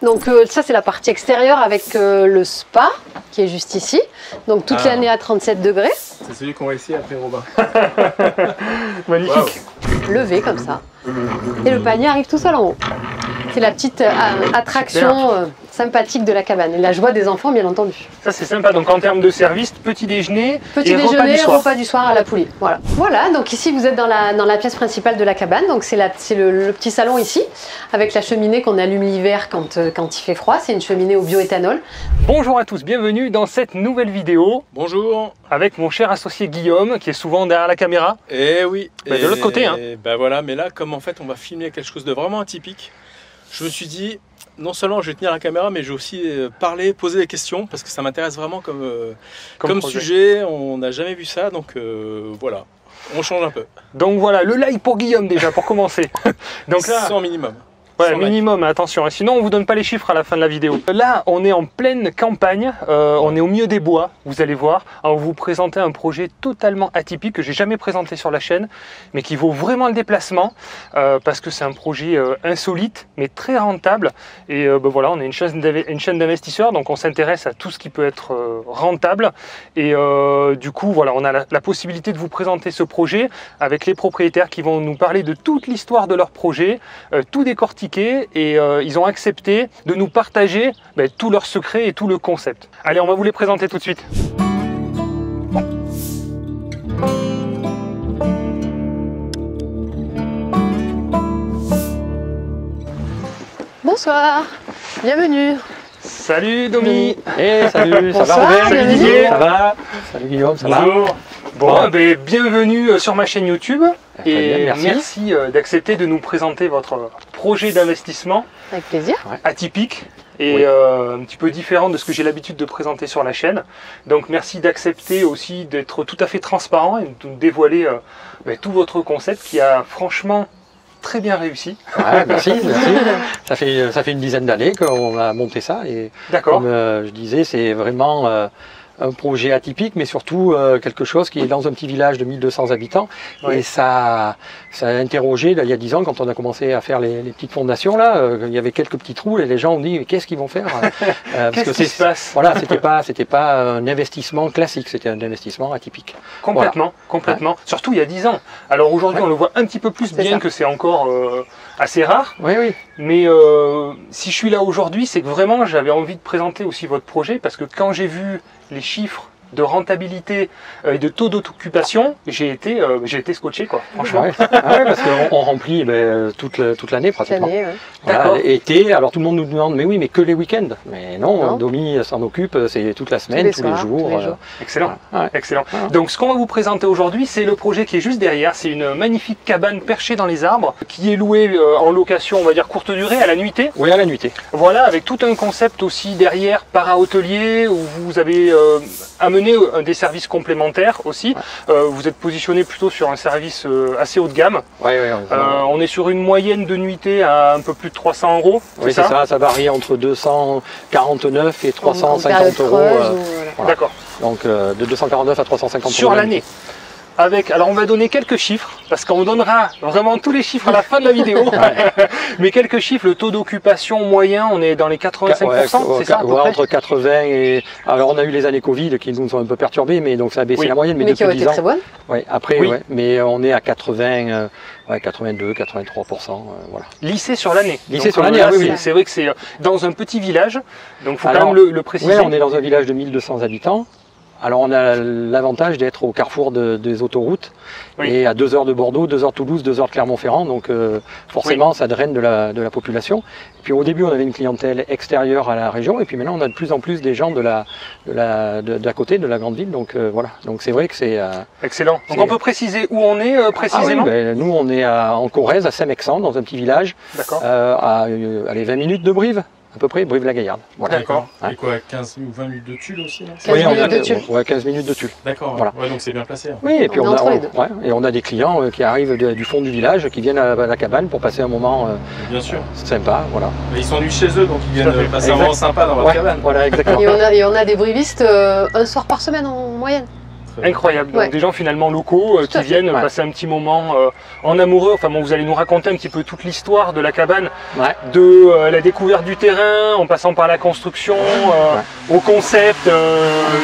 Donc ça c'est la partie extérieure avec le spa qui est juste ici. Donc toute l'année à 37 degrés. C'est celui qu'on va essayer après Robin. Magnifique. Wow. Levé comme ça. Et le panier arrive tout seul en haut. C'est la petite attraction sympathique de la cabane. Et la joie des enfants, bien entendu. Ça, c'est sympa. Donc, en termes de service, petit déjeuner et repas du soir à la poulie. Voilà. Voilà. Donc ici, vous êtes dans la pièce principale de la cabane. Donc c'est le petit salon ici, avec la cheminée qu'on allume l'hiver quand il fait froid. C'est une cheminée au bioéthanol. Bonjour à tous, bienvenue dans cette nouvelle vidéo. Bonjour. Avec mon cher associé Guillaume, qui est souvent derrière la caméra. Eh oui. Bah, de l'autre côté. Hein. Bah voilà, mais là, comme en fait, on va filmer quelque chose de vraiment atypique. Je me suis dit, non seulement je vais tenir la caméra, mais je vais aussi parler, poser des questions, parce que ça m'intéresse vraiment comme sujet. On n'a jamais vu ça, donc voilà, on change un peu. Donc voilà, le like pour Guillaume déjà, pour commencer. Donc là, 100 minimum. Ouais, minimum, attention, sinon on vous donne pas les chiffres à la fin de la vidéo. Là, on est en pleine campagne, on est au milieu des bois, vous allez voir. On va vous présenter un projet totalement atypique que j'ai jamais présenté sur la chaîne, mais qui vaut vraiment le déplacement, parce que c'est un projet insolite, mais très rentable. Et ben voilà, on est une chaîne d'investisseurs, donc on s'intéresse à tout ce qui peut être rentable. Et du coup, voilà, on a la possibilité de vous présenter ce projet avec les propriétaires qui vont nous parler de toute l'histoire de leur projet, tout décortiquer. Et ils ont accepté de nous partager tous leurs secrets et tout le concept. Allez, on va vous les présenter tout de suite. Bonsoir, bienvenue. Salut Domi. Salut, ça va Robin? Salut Didier. Ça va? Salut Guillaume, ça va? Bon, bienvenue sur ma chaîne YouTube. Et bien, merci d'accepter de nous présenter votre projet d'investissement. Avec plaisir. Atypique et un petit peu différent de ce que j'ai l'habitude de présenter sur la chaîne. Donc merci d'accepter aussi d'être tout à fait transparent et de nous dévoiler tout votre concept qui a franchement très bien réussi. Ouais, merci. Ça fait une dizaine d'années qu'on a monté ça. Et comme je disais, c'est vraiment un projet atypique, mais surtout quelque chose qui est dans un petit village de 1200 habitants. Ouais. Et ça a interrogé, il y a 10 ans, quand on a commencé à faire les petites fondations, là, il y avait quelques petits trous et les gens ont dit, qu'est-ce qu'ils vont faire qu'est-ce qui se passe? Voilà, c'était pas un investissement classique, c'était un investissement atypique. Complètement, voilà. Complètement. Ouais. Surtout il y a 10 ans. Alors aujourd'hui, on le voit un petit peu plus, bien que c'est encore assez rare. Oui, oui. Mais si je suis là aujourd'hui, c'est que vraiment, j'avais envie de présenter aussi votre projet, parce que quand j'ai vu les chiffres de rentabilité et de taux d'occupation, j'ai été scotché, quoi, franchement. Ouais. Parce qu'on remplit toute l'année pratiquement. Voilà, été, alors tout le monde nous demande, mais oui, mais que les week-ends. Mais non. Domi s'en occupe, c'est toute la semaine, tous les jours. Excellent, excellent. Voilà. Donc ce qu'on va vous présenter aujourd'hui, c'est le projet qui est juste derrière. C'est une magnifique cabane perchée dans les arbres, qui est louée en location, on va dire courte durée, à la nuitée. Oui, à la nuitée. Voilà, avec tout un concept aussi derrière, para-hôtelier, où vous avez amené des services complémentaires aussi. Vous êtes positionné plutôt sur un service assez haut de gamme. On est sur une moyenne de nuitée à un peu plus de 300 €. Oui, c'est ça, ça varie entre 249 et 350 €. Voilà. D'accord. Donc de 249 à 350 € sur l'année. Alors on va donner quelques chiffres, parce qu'on donnera vraiment tous les chiffres à la fin de la vidéo. Mais quelques chiffres, le taux d'occupation moyen, on est dans les 85%, c'est ça à peu près entre 80 et... Alors on a eu les années Covid qui nous ont un peu perturbés, mais donc ça a baissé la moyenne. Mais qui ont été très bonnes. Après, mais on est à 82, 83%. Voilà. Lycée sur l'année. Lycée sur l'année, oui. C'est vrai que c'est dans un petit village, donc il faut quand même le préciser. Oui, on est dans un village de 1200 habitants. Alors on a l'avantage d'être au carrefour des autoroutes et à 2 heures de Bordeaux, 2 heures de Toulouse, 2 heures de Clermont-Ferrand, donc forcément ça draine de la population. Et puis au début on avait une clientèle extérieure à la région et puis maintenant on a de plus en plus des gens d'à côté de la grande ville, donc voilà. Donc c'est vrai que c'est... Excellent. Donc on peut préciser où on est précisément? Nous on est en Corrèze, à Saint-Mexan, dans un petit village, à 20 minutes de Brive. À peu près, Brive-la-Gaillarde. Voilà. D'accord. Et quoi, 15 ou 20 minutes de Tulle aussi? 15 minutes de Tulle. Ouais, 15 minutes de Tulle. D'accord. Voilà. Ouais, donc c'est bien placé. Hein. Oui, et puis on a des clients qui arrivent du fond du village, qui viennent à la cabane pour passer un moment bien sûr. Sympa. Voilà. Mais ils sont venus chez eux, donc ils viennent passer un moment sympa dans votre cabane. Voilà, exactement. Et on a des brivistes un soir par semaine en moyenne. Incroyable. Donc Ouais. des gens finalement locaux qui viennent passer un petit moment en amoureux. Enfin bon, vous allez nous raconter un petit peu toute l'histoire de la cabane, de la découverte du terrain, en passant par la construction, au concept,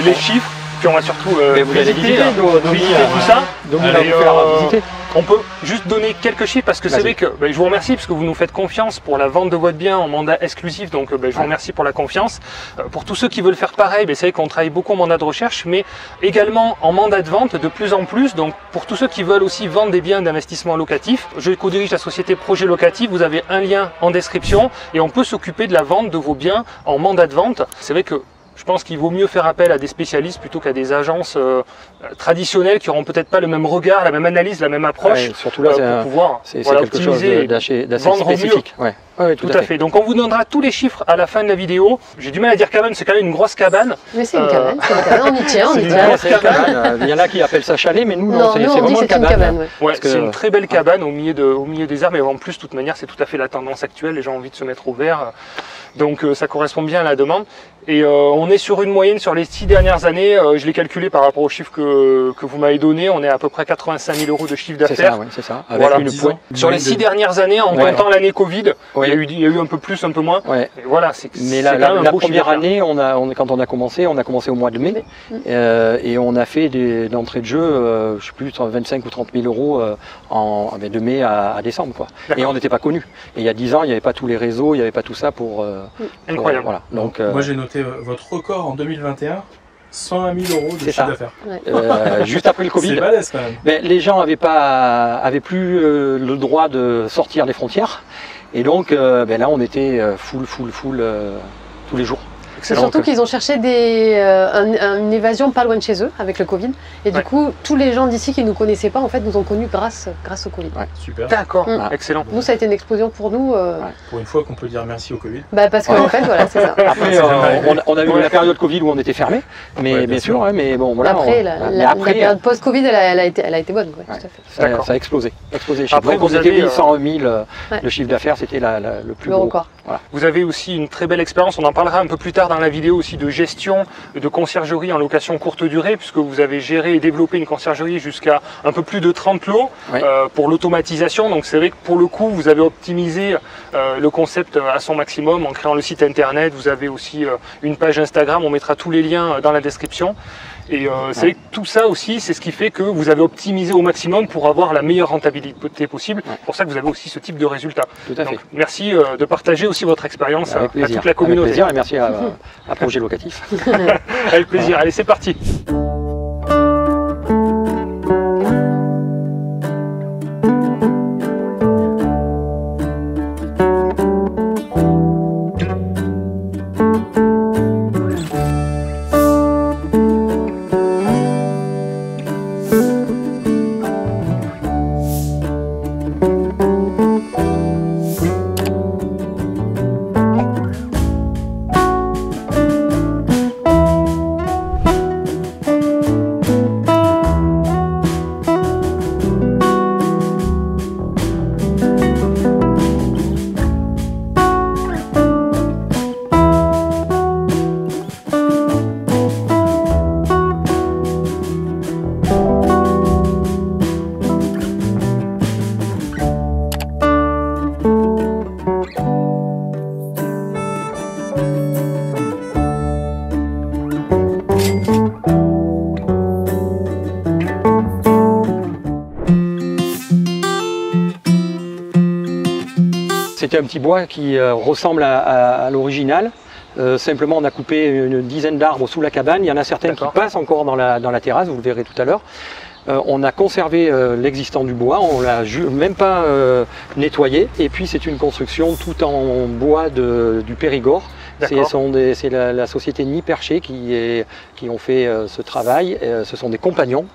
les chiffres. Puis on va surtout visiter tout ça. Donc on va vous faire visiter. On peut juste donner quelques chiffres parce que c'est vrai que je vous remercie parce que vous nous faites confiance pour la vente de votre bien en mandat exclusif. Donc je vous remercie pour la confiance. Pour tous ceux qui veulent faire pareil, c'est vrai qu'on travaille beaucoup en mandat de recherche, mais également en mandat de vente de plus en plus. Donc pour tous ceux qui veulent aussi vendre des biens d'investissement locatif, je co-dirige la société Projet Locatif. Vous avez un lien en description et on peut s'occuper de la vente de vos biens en mandat de vente. C'est vrai que je pense qu'il vaut mieux faire appel à des spécialistes plutôt qu'à des agences traditionnelles qui n'auront peut-être pas le même regard, la même analyse, la même approche surtout là, pour pouvoir c'est quelque chose d'assez spécifique. Tout à fait. Donc on vous donnera tous les chiffres à la fin de la vidéo. J'ai du mal à dire cabane, c'est quand même une grosse cabane. Mais c'est une cabane, on y tient, Il y en a qui appellent ça chalet, mais nous, c'est vraiment une cabane. C'est une très belle cabane au milieu des arbres, mais en plus, de toute manière, c'est tout à fait la tendance actuelle. Les gens ont envie de se mettre au vert. Donc ça correspond bien à la demande. Et on est sur une moyenne sur les 6 dernières années, je l'ai calculé par rapport aux chiffres que vous m'avez donné, on est à peu près 85 000 € de chiffre d'affaires. C'est ça, avec une pointe. Sur les 6 dernières années, en comptant l'année Covid, il y a eu un peu plus, un peu moins. Et voilà, mais la première année, quand on a commencé au mois de mai, et on a fait d'entrée de jeu, je sais plus, 25 ou 30 000 € de mai à décembre, quoi. Et on n'était pas connus. Et il y a 10 ans, il n'y avait pas tous les réseaux, il n'y avait pas tout ça pour... Incroyable. Voilà. Donc, moi j'ai noté votre record en 2021, 101 000 € de chiffre d'affaires. Juste après le Covid, c'est balèze quand même. Les gens avaient plus le droit de sortir des frontières, et donc là on était full tous les jours. C'est surtout qu'ils ont cherché une évasion pas loin de chez eux avec le Covid. Et du coup, tous les gens d'ici qui ne nous connaissaient pas, en fait, nous ont connus grâce au Covid. Super. D'accord, excellent. Nous, ça a été une explosion pour nous. Pour une fois qu'on peut dire merci au Covid. Parce qu'en fait, voilà, c'est ça. Après, on a eu la période Covid où on était fermé, mais bien sûr, mais bon, voilà. Après, la période post-Covid, elle a été bonne, tout à fait. Ça a explosé. Après, vous avez 100 000 le chiffre d'affaires, c'était le plus gros record. Vous avez aussi une très belle expérience, on en parlera un peu plus tard dans la vidéo aussi, de gestion de conciergerie en location courte durée, puisque vous avez géré et développé une conciergerie jusqu'à un peu plus de 30 lots pour l'automatisation. Donc c'est vrai que pour le coup, vous avez optimisé le concept à son maximum en créant le site internet. Vous avez aussi une page Instagram, on mettra tous les liens dans la description. Et c'est vrai que tout ça aussi, c'est ce qui fait que vous avez optimisé au maximum pour avoir la meilleure rentabilité possible. C'est pour ça que vous avez aussi ce type de résultat. Tout à fait. Donc, merci de partager aussi votre expérience à toute la communauté. Avec plaisir, et merci à Projet Locatif. Avec plaisir. Allez, c'est parti. C'était un petit bois qui ressemble à l'original. Simplement, on a coupé une dizaine d'arbres sous la cabane. Il y en a certaines qui passent encore dans la terrasse, vous le verrez tout à l'heure. On a conservé l'existant du bois, on l'a même pas nettoyé. Et puis c'est une construction tout en bois du Périgord. C'est la société Nid Perché qui ont fait ce travail. Ce sont des compagnons.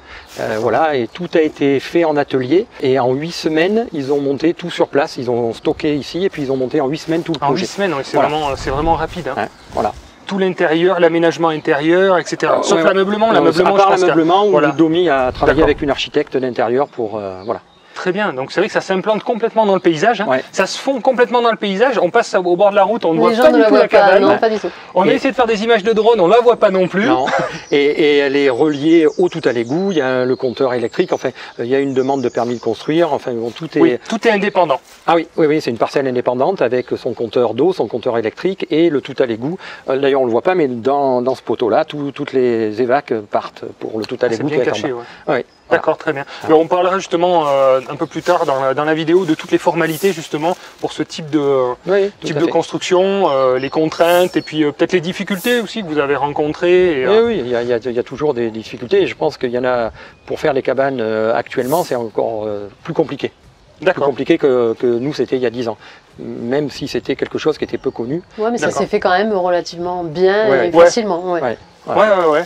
Voilà, et tout a été fait en atelier. Et en 8 semaines, ils ont monté tout sur place. Ils ont stocké ici et puis ils ont monté en 8 semaines tout le projet. En 8 semaines, oui, c'est vraiment rapide. Hein. Voilà. Tout l'intérieur, l'aménagement intérieur, etc. Sauf l'ameublement. À part l'ameublement, où Domi a travaillé avec une architecte d'intérieur pour... voilà. Très bien, donc c'est vrai que ça s'implante complètement dans le paysage, hein. Ouais. Ça se fond complètement dans le paysage, on passe au bord de la route, on ne voit Les gens pas ne du la tout la voient pas, cabane. non, pas du tout. On a essayé de faire des images de drone, on la voit pas non plus. Non. Et elle est reliée au tout à l'égout, il y a le compteur électrique, enfin il y a une demande de permis de construire, enfin bon, tout est... Oui, tout est indépendant. Ah oui, c'est une parcelle indépendante avec son compteur d'eau, son compteur électrique et le tout à l'égout. D'ailleurs on le voit pas, mais dans ce poteau-là, toutes les évacs partent pour le tout à C'est l'égout. bien caché, ouais. Oui. D'accord, très bien. Alors, on parlera justement un peu plus tard dans la vidéo de toutes les formalités justement pour ce type de construction, les contraintes et puis peut-être les difficultés aussi que vous avez rencontrées. Et, oui, il y a toujours des difficultés et je pense qu'il y en a, pour faire les cabanes actuellement, c'est encore plus compliqué. Plus compliqué que nous c'était il y a 10 ans. Même si c'était quelque chose qui était peu connu. Ouais, mais ça s'est fait quand même relativement bien et facilement. Ouais,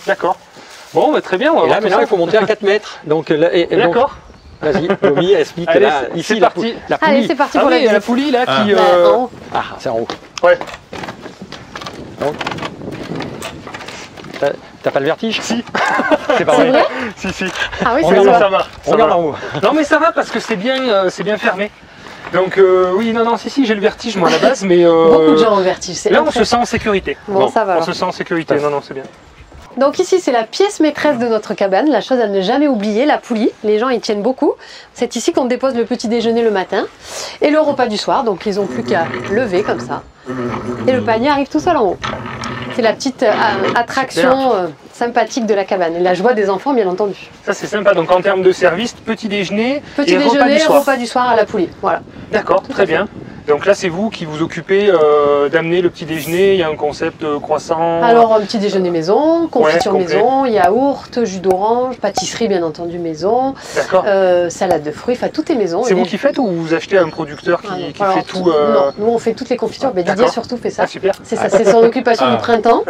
d'accord. Bon, bah, très bien. Et là, maintenant, il faut monter à 4 mètres. D'accord. Vas-y, Domi, explique. Allez, là, ici, c'est parti. La poulie. Allez, c'est parti pour la visite. poulie là qui. En haut. Ah, c'est en haut. Ouais. T'as pas le vertige? Si. C'est pas vrai. Si. Ah oui, On ça regarde va. va. On regarde en haut. Non, mais ça va parce que c'est bien fermé. Donc oui, non, si, j'ai le vertige moi à la base, mais Beaucoup de gens ont le vertige. C'est là on se impressionnant. sent en sécurité. Bon, ça va. On alors. se sent en sécurité. Non, c'est bien. Donc ici, c'est la pièce maîtresse de notre cabane, la chose à ne jamais oublier, la poulie. Les gens y tiennent beaucoup. C'est ici qu'on dépose le petit déjeuner le matin et le repas du soir. Donc ils n'ont plus qu'à lever comme ça. Et le panier arrive tout seul en haut. C'est la petite attraction sympathique de la cabane. Et la joie des enfants, bien entendu. Ça c'est sympa. Donc en termes de service, petit déjeuner Petit et déjeuner, repas du soir à la poulie. Voilà. D'accord, très bien. Donc là, c'est vous qui vous occupez d'amener le petit déjeuner. Il y a un concept croissant. Alors, un petit déjeuner maison, confiture complet. maison, yaourt, jus d'orange, pâtisserie bien entendu maison, D'accord. salade de fruits, enfin tout est maison. C'est Et vous les- qui faites ou vous achetez un producteur qui, Ah non, qui alors, fait tout Non, nous on fait toutes les confitures, mais Didier D'accord. surtout fait ça. Ah super. C'est ça, c'est son occupation du printemps.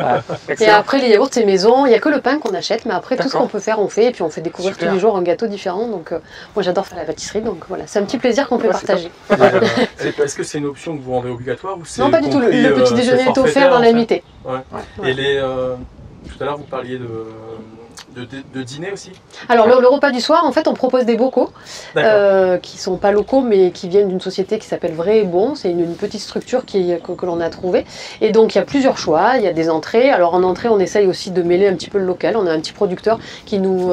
Et Excellent. après les yaourts c'est maison, il n'y a que le pain qu'on achète, mais après tout ce D'accord. qu'on peut faire on fait, et puis on fait découvrir Super. tous les jours un gâteau différent, donc moi j'adore faire la pâtisserie, donc voilà, c'est un petit plaisir qu'on peut Ouais, c'est partager. Est-ce que c'est une option que vous rendez obligatoire ou c'est Non pas du tout, compris, le petit c'est déjeuner est offert forfaitaire, dans en la fait nuitée. Ouais. Et tout à l'heure vous parliez de dîner aussi. Alors le repas du soir, en fait on propose des bocaux, D'accord. qui sont pas locaux mais qui viennent d'une société qui s'appelle Vrai et Bon, c'est une petite structure que l'on a trouvée. Et donc il y a plusieurs choix, il y a des entrées. Alors en entrée on essaye aussi de mêler un petit peu le local, on a un petit producteur qui nous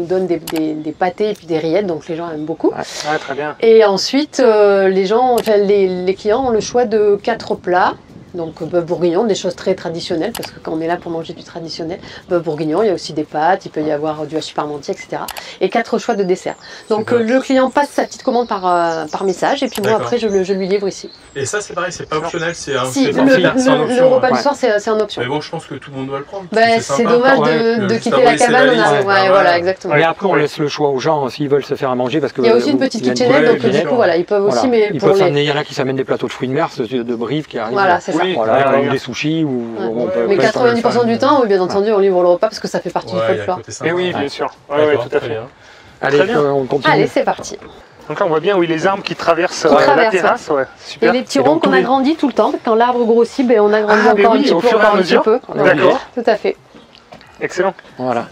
donne des pâtés et puis des rillettes, donc les gens aiment beaucoup. Ah, très bien. Et ensuite les clients ont le choix de 4 plats. Donc bœuf bourguignon, des choses très traditionnelles, parce que quand on est là pour manger du traditionnel, bœuf bourguignon, il y a aussi des pâtes, il peut y avoir du hachis parmentier, etc. Et 4 choix de dessert. Donc le client passe sa petite commande par message, et puis moi après je lui livre ici. Et ça c'est pareil, c'est pas optionnel, c'est un Si, forfaitaire, c'est en option. le repas du soir c'est en option. Mais bon, je pense que tout le monde doit le prendre. Ben, c'est dommage de quitter la cabane, voilà, exactement. Mais après on laisse le choix aux gens s'ils veulent se faire à manger parce que Il y a aussi une petite kitchenette, donc du coup voilà, ils peuvent aussi, mais ils pour peuvent les... s'amener, il y en a qui s'amènent des plateaux de fruits de mer, de brives qui arrivent. Voilà, c'est ça. Voilà, ou des sushis ou on peut Mais plein de 90% du temps, oui, bien entendu, on livre le repas parce que ça fait partie du folklore. Mais oui, bien sûr. Ouais, tout à fait. Allez, on continue. Allez, c'est parti. Donc là, on voit bien les arbres qui traversent la traverse, terrasse. Ouais. Super. Et les petits ronds qu'on a grandis tout le temps. Quand l'arbre grossit, ben, on a grandi Ah, mais encore oui, un petit au peu, fur et à encore un mesure. petit peu. D'accord. Tout à fait. Excellent. Voilà.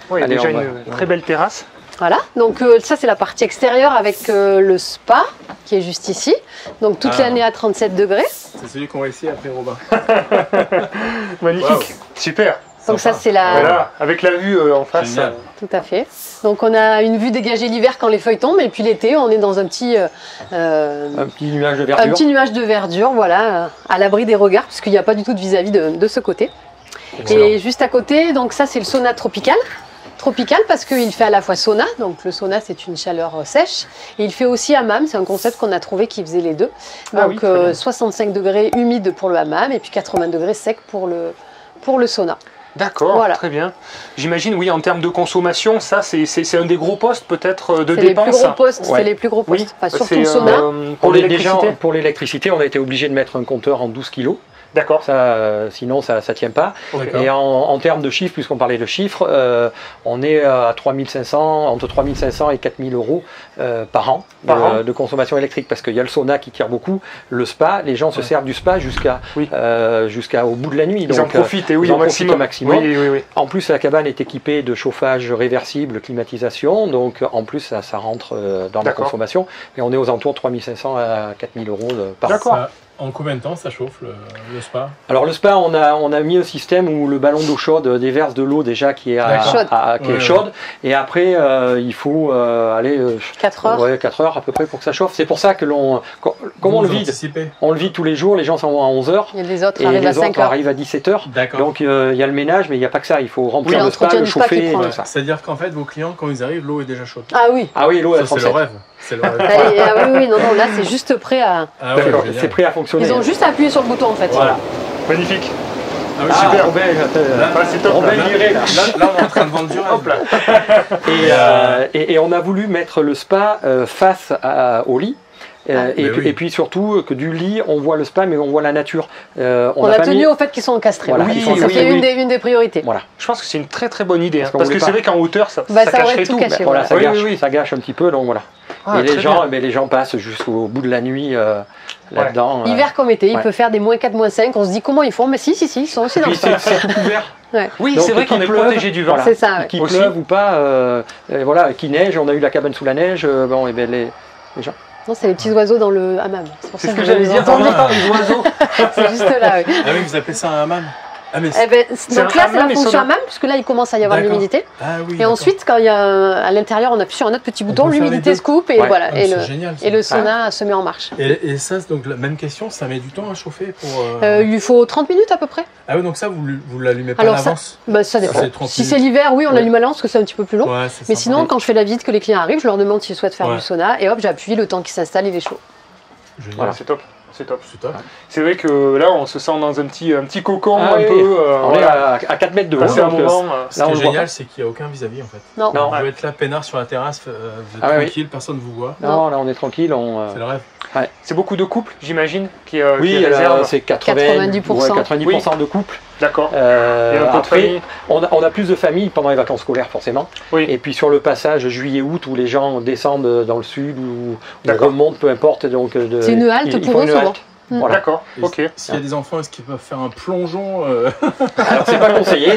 Ouais, il y a Allez, déjà on va- une très belle terrasse. Voilà, donc ça c'est la partie extérieure avec le spa qui est juste ici. Donc toute l'année à 37 degrés. C'est celui qu'on va essayer après Robin. Magnifique. Wow. Super. Donc ça c'est la... Voilà, avec la vue en face. Génial. Tout à fait. Donc on a une vue dégagée l'hiver quand les feuilles tombent et puis l'été on est dans un petit nuage de verdure. Un petit nuage de verdure, voilà, à l'abri des regards puisqu'il n'y a pas du tout de vis-à-vis de ce côté. Excellent. Et juste à côté, donc ça c'est le sauna tropical. Tropical parce qu'il fait à la fois sauna, donc le sauna c'est une chaleur sèche, et il fait aussi hammam, c'est un concept qu'on a trouvé qui faisait les deux. Ah Donc oui, très bien. 65 degrés humide pour le hammam et puis 80 degrés sec pour le sauna. D'accord, Voilà. très bien. J'imagine, oui, en termes de consommation, ça c'est un des gros postes peut-être de C'est les dépenses. plus gros postes, Ouais. c'est les plus gros postes. Oui, Enfin, surtout c'est, le sauna. pour l'électricité. Pour l'électricité, on a été obligé de mettre un compteur en 12 kg D'accord. Sinon, ça ne tient pas. D'accord. Et en termes de chiffres, puisqu'on parlait de chiffres, on est à 3500, entre 3500 et 4000 euros par an de consommation électrique, parce qu'il y a le sauna qui tire beaucoup, le spa, les gens se servent du spa jusqu'au bout de la nuit. Ils en profitent, et oui, au maximum. Oui. En plus, la cabane est équipée de chauffage réversible, climatisation, donc en plus, ça rentre dans la consommation. Et on est aux alentours de 3500 à 4000 euros par an. D'accord. En combien de temps ça chauffe le spa? Alors le spa, on a mis un système où le ballon d'eau chaude déverse de l'eau déjà qui est, chaude. Et après, il faut aller 4 heures. Ouais, 4 heures à peu près pour que ça chauffe. C'est pour ça que comme on le vide, on le vide tous les jours, les gens s'en vont à 11 heures. Et les autres arrivent à 5 heures. Arrivent à 17 heures. Donc il y a le ménage, mais il n'y a pas que ça. Il faut remplir le spa, le chauffer. C'est-à-dire qu'en fait, vos clients, quand ils arrivent, l'eau est déjà chaude. Ah oui. Ah oui, l'eau est c'est le rêve. C'est le rêve. Oui, non, là c'est juste prêt à. C'est prêt à fonctionner. Ils ont juste appuyé sur le bouton en fait. Voilà. Magnifique. Ah oui, super. C'est top. Là, on est en train de vendre du rêve. Et on a voulu mettre le spa face au lit. Et puis surtout que du lit, on voit le spa, mais on voit la nature. On a tenu au fait qu'ils sont encastrés. Voilà, c'est une des priorités. Voilà. Je pense que c'est une très très bonne idée, parce que c'est vrai qu'en hauteur, ça cacherait tout. Caché, voilà, ça gâche un petit peu, donc voilà. Et les gens passent jusqu'au bout de la nuit là-dedans. Hiver comme été, il peut faire des -4, -5. On se dit comment ils font, mais si, ils sont aussi dans le spa. C'est tout couvert. Oui, c'est vrai qu'on est protégé du vent. C'est ça. Qu'il pleuve ou pas, qu'il neige, on a eu la cabane sous la neige, les gens. Non, c'est les petits oiseaux dans le hammam. C'est ce que j'allais dire, les oiseaux. C'est juste là, oui. Ah oui, vous appelez ça un hammam? Donc là, c'est la fonction hammam, puisque là, il commence à y avoir de l'humidité. Et ensuite, quand il y a à l'intérieur, on appuie sur un autre petit bouton, l'humidité se coupe et voilà. Et le sauna se met en marche. Et ça, donc la même question, ça met du temps à chauffer pour. Il lui faut 30 minutes à peu près. Ah oui, donc ça, vous l'allumez pas à l'avance? Ça dépend. Si c'est l'hiver, oui, on l'allume à l'avance parce que c'est un petit peu plus long. Mais sinon, quand je fais la visite, que les clients arrivent, je leur demande s'ils souhaitent faire du sauna et hop, j'appuie le temps qu'il s'installe, il est chaud. Voilà, c'est top. C'est vrai que là, on se sent dans un petit cocon un peu. On est à 4 mètres de haut. Ce qui est génial, c'est qu'il n'y a aucun vis-à-vis en fait. Non. Vous pouvez être là, peinard sur la terrasse, vous êtes tranquille, personne ne vous voit. Non, là on est tranquille. C'est le rêve. C'est beaucoup de couples, j'imagine, qui c'est 90% de couples. D'accord. Après, on a plus de familles pendant les vacances scolaires forcément. Et puis sur le passage juillet-août où les gens descendent dans le sud ou remontent, peu importe. C'est une halte pour eux souvent. Voilà. D'accord, ok. S'il y a des enfants, est-ce qu'ils peuvent faire un plongeon Alors c'est pas conseillé,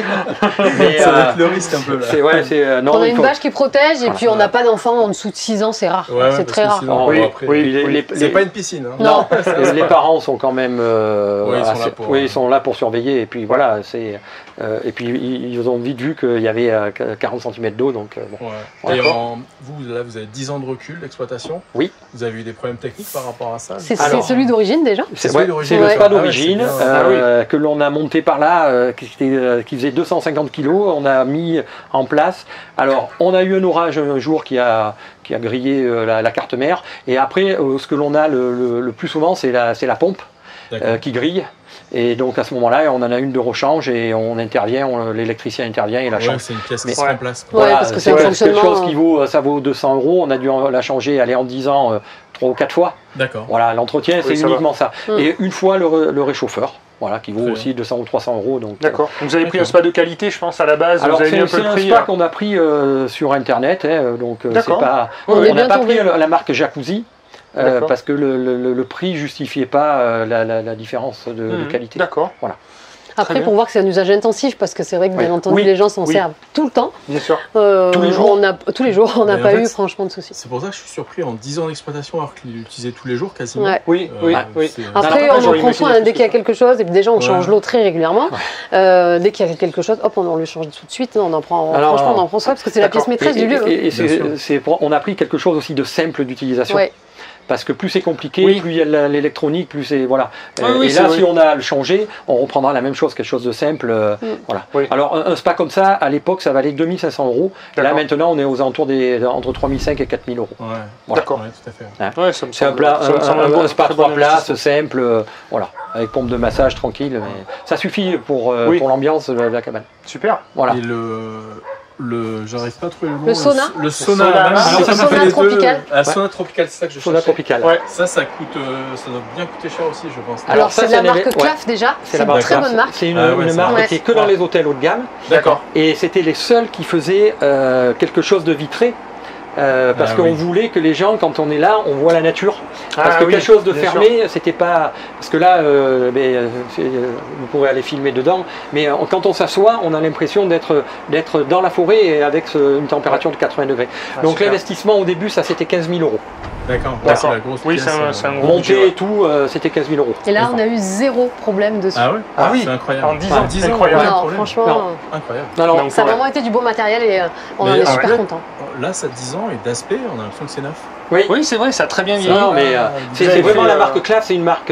mais ça va être le risque un peu là. On a une bâche qui protège et puis on n'a pas d'enfants en dessous de 6 ans, c'est rare. C'est très rare. C'est pas une piscine. Non. Les parents sont quand même ils sont là pour surveiller et puis voilà, et puis ils ont vite vu qu'il y avait 40 cm d'eau, donc bon. Et vous avez 10 ans de recul d'exploitation. Oui. Vous avez eu des problèmes techniques par rapport à ça? C'est celui d'origine déjà. C'est le spa d'origine que l'on a monté par là, qui faisait 250 kg. On a mis en place. Alors, on a eu un orage un jour qui a grillé la carte mère. Et après, ce que l'on a le plus souvent, c'est la pompe qui grille. Et donc à ce moment-là, on en a une de rechange et on intervient, l'électricien intervient et la change. C'est une pièce qui se remplace. Voilà, parce que c'est quelque chose qui ça vaut 200 €. On a dû la changer, en 10 ans, 3 ou 4 fois. D'accord. Voilà, l'entretien, c'est uniquement ça. Et une fois le réchauffeur. Voilà, qui vaut aussi 200 ou 300 €. D'accord. Donc vous avez pris un spa de qualité, je pense, à la base. Alors c'est un spa qu'on a pris sur Internet, donc c'est pas. On n'a pas pris la marque Jacuzzi. Parce que le prix justifiait pas la différence de qualité. D'accord. Voilà. Après, pour voir que c'est un usage intensif, parce que c'est vrai que bien entendu, les gens s'en servent tout le temps. Bien sûr. Tous les jours, on n'a pas eu franchement de soucis. C'est pour ça que je suis surpris en 10 ans d'exploitation, alors qu'il l'utilisait tous les jours quasiment. Oui. Après, on en prend soin dès qu'il y a quelque chose, et puis déjà, on change l'eau très régulièrement. Dès qu'il y a quelque chose, hop, on le change tout de suite. On en prend, franchement, on en prend soin, parce que c'est la pièce maîtresse du lieu. On a pris quelque chose aussi de simple d'utilisation. Parce que plus c'est compliqué, plus il y a l'électronique, plus c'est. Voilà. Et là, si on a à le changer, on reprendra la même chose, quelque chose de simple. Voilà. Alors, un spa comme ça, à l'époque, ça valait 2500 €. Là, maintenant, on est aux alentours entre 3500 et 4000 €. Voilà. D'accord. Tout à fait. C'est un spa 3 places, simple, voilà, avec pompe de massage tranquille. Mais ça suffit pour l'ambiance de la cabane. Super. Voilà. Et j'arrive pas à trouver le nom. Le sauna. Le sauna. Alors, ça fait sauna les tropical. deux. Ah, sauna tropical, c'est ça que je Sauna cherchais. tropical. Ouais. Ça coûte, ça doit bien coûter cher aussi, je pense. Alors, ça, c'est de la c'est marque ouais. Claf déjà. C'est C'est la une marque très Claf. bonne marque. C'est une c'est marque vrai. qui est que dans les hôtels haut de gamme. D'accord. Et c'était les seuls qui faisaient quelque chose de vitré. Parce qu'on voulait que les gens, quand on est là, on voit la nature. Parce que oui, quelque chose de bien fermé, c'était pas. Parce que là, vous pourrez aller filmer dedans, mais quand on s'assoit, on a l'impression d'être dans la forêt et avec une température de 80 degrés. Donc super. l'investissement au début, ça c'était 15 000 €. D'accord. D'accord. C'est la grosse Oui, pièce, c'est un gros budget, Monter et tout, c'était 15 000 €. Et là, on a eu zéro problème dessus. Ah ouais. Ah oui. C'est incroyable. En 10 ans, c'est incroyable. Non, problème. franchement, Non. Incroyable. Non, non, Donc, ça a ouais. vraiment été du beau matériel et on en Mais est super ouais. content. Là, ça a 10 ans et d'aspect, on a l'impression que c'est neuf. Oui, c'est vrai, ça a très bien vieilli. Non, mais c'est avez vraiment fait, la marque Claf, c'est une marque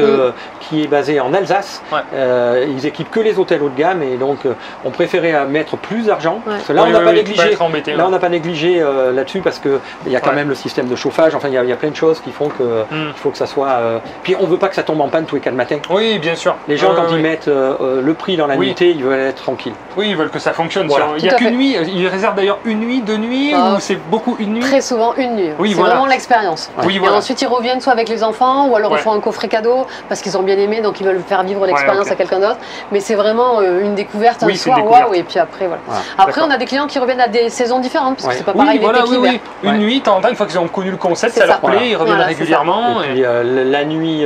qui est basée en Alsace. Ouais. Ils équipent que les hôtels haut de gamme et donc on préférait mettre plus d'argent. Ouais. Parce que là, Oui, on n'a oui, pas oui, négligé. pas être embêté, Là, on n'a pas négligé là-dessus parce qu'il y a quand Ouais. même le système de chauffage. Enfin, il y a plein de choses qui font que il faut que ça soit. Puis on veut pas que ça tombe en panne tous les 4 matins. Oui, bien sûr. Les gens, quand oui. ils mettent le prix dans la Oui. nuitée, ils veulent être tranquilles. Oui, ils veulent que ça fonctionne. Voilà. Il n'y a Tout à qu'une fait. nuit. Ils réservent d'ailleurs une nuit, 2 nuits, Ah. ou c'est beaucoup une nuit. Très souvent une nuit. Oui, c'est voilà. vraiment l'expérience. Oui, Et voilà. ensuite ils reviennent soit avec les enfants ou alors Ouais. ils font un coffret cadeau parce qu'ils ont bien aimé donc ils veulent faire vivre l'expérience ok. à quelqu'un d'autre. Mais c'est vraiment une découverte un Oui, c'est une soir, découverte. waouh, et puis après voilà. Voilà. Après D'accord. on a des clients qui reviennent à des saisons différentes parce Ouais. que c'est pas Oui, pareil voilà, l'été oui, qu'hiver. oui. Une Ouais. nuit, de temps en temps, une fois qu'ils ont connu le concept, C'est ça ça. leur plaît, Voilà. ils reviennent Voilà, c'est ça. régulièrement. Et puis la nuit,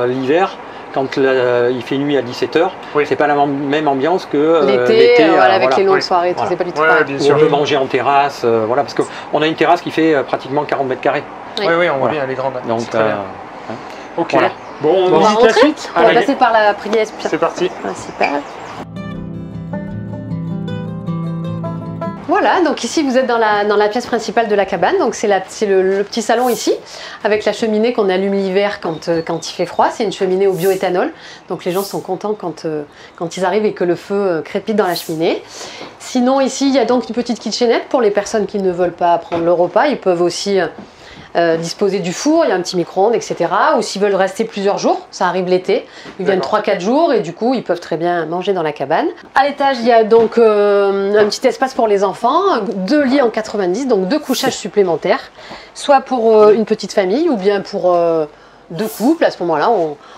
l'hiver, quand il fait nuit à 17h, Oui. c'est pas la même ambiance que L'été, voilà, avec voilà. les longues Oui. soirées, et tout, Voilà. c'est pas du tout Ouais, pareil. bien Où sûr. on peut manger en terrasse, voilà, parce qu'on a une terrasse qui fait pratiquement 40 mètres carrés. Oui, oui, on voit Voilà. bien, elle est grande. Donc, C'est très bien. Ok. voilà. Bon, on On va visite la rentrer. suite. On va Allez, passer par la pièce c'est parti. principale. Voilà, donc ici vous êtes dans la pièce principale de la cabane, donc c'est le petit salon ici, avec la cheminée qu'on allume l'hiver quand il fait froid, c'est une cheminée au bioéthanol, donc les gens sont contents quand ils arrivent et que le feu crépite dans la cheminée. Sinon ici il y a donc une petite kitchenette pour les personnes qui ne veulent pas prendre le repas, ils peuvent aussi disposer du four, il y a un petit micro-ondes, etc. Ou s'ils veulent rester plusieurs jours, ça arrive l'été, ils viennent 3-4 jours et du coup ils peuvent très bien manger dans la cabane. À l'étage il y a donc un petit espace pour les enfants, 2 lits en 90, donc 2 couchages supplémentaires, soit pour une petite famille ou bien pour 2 couples. À ce moment-là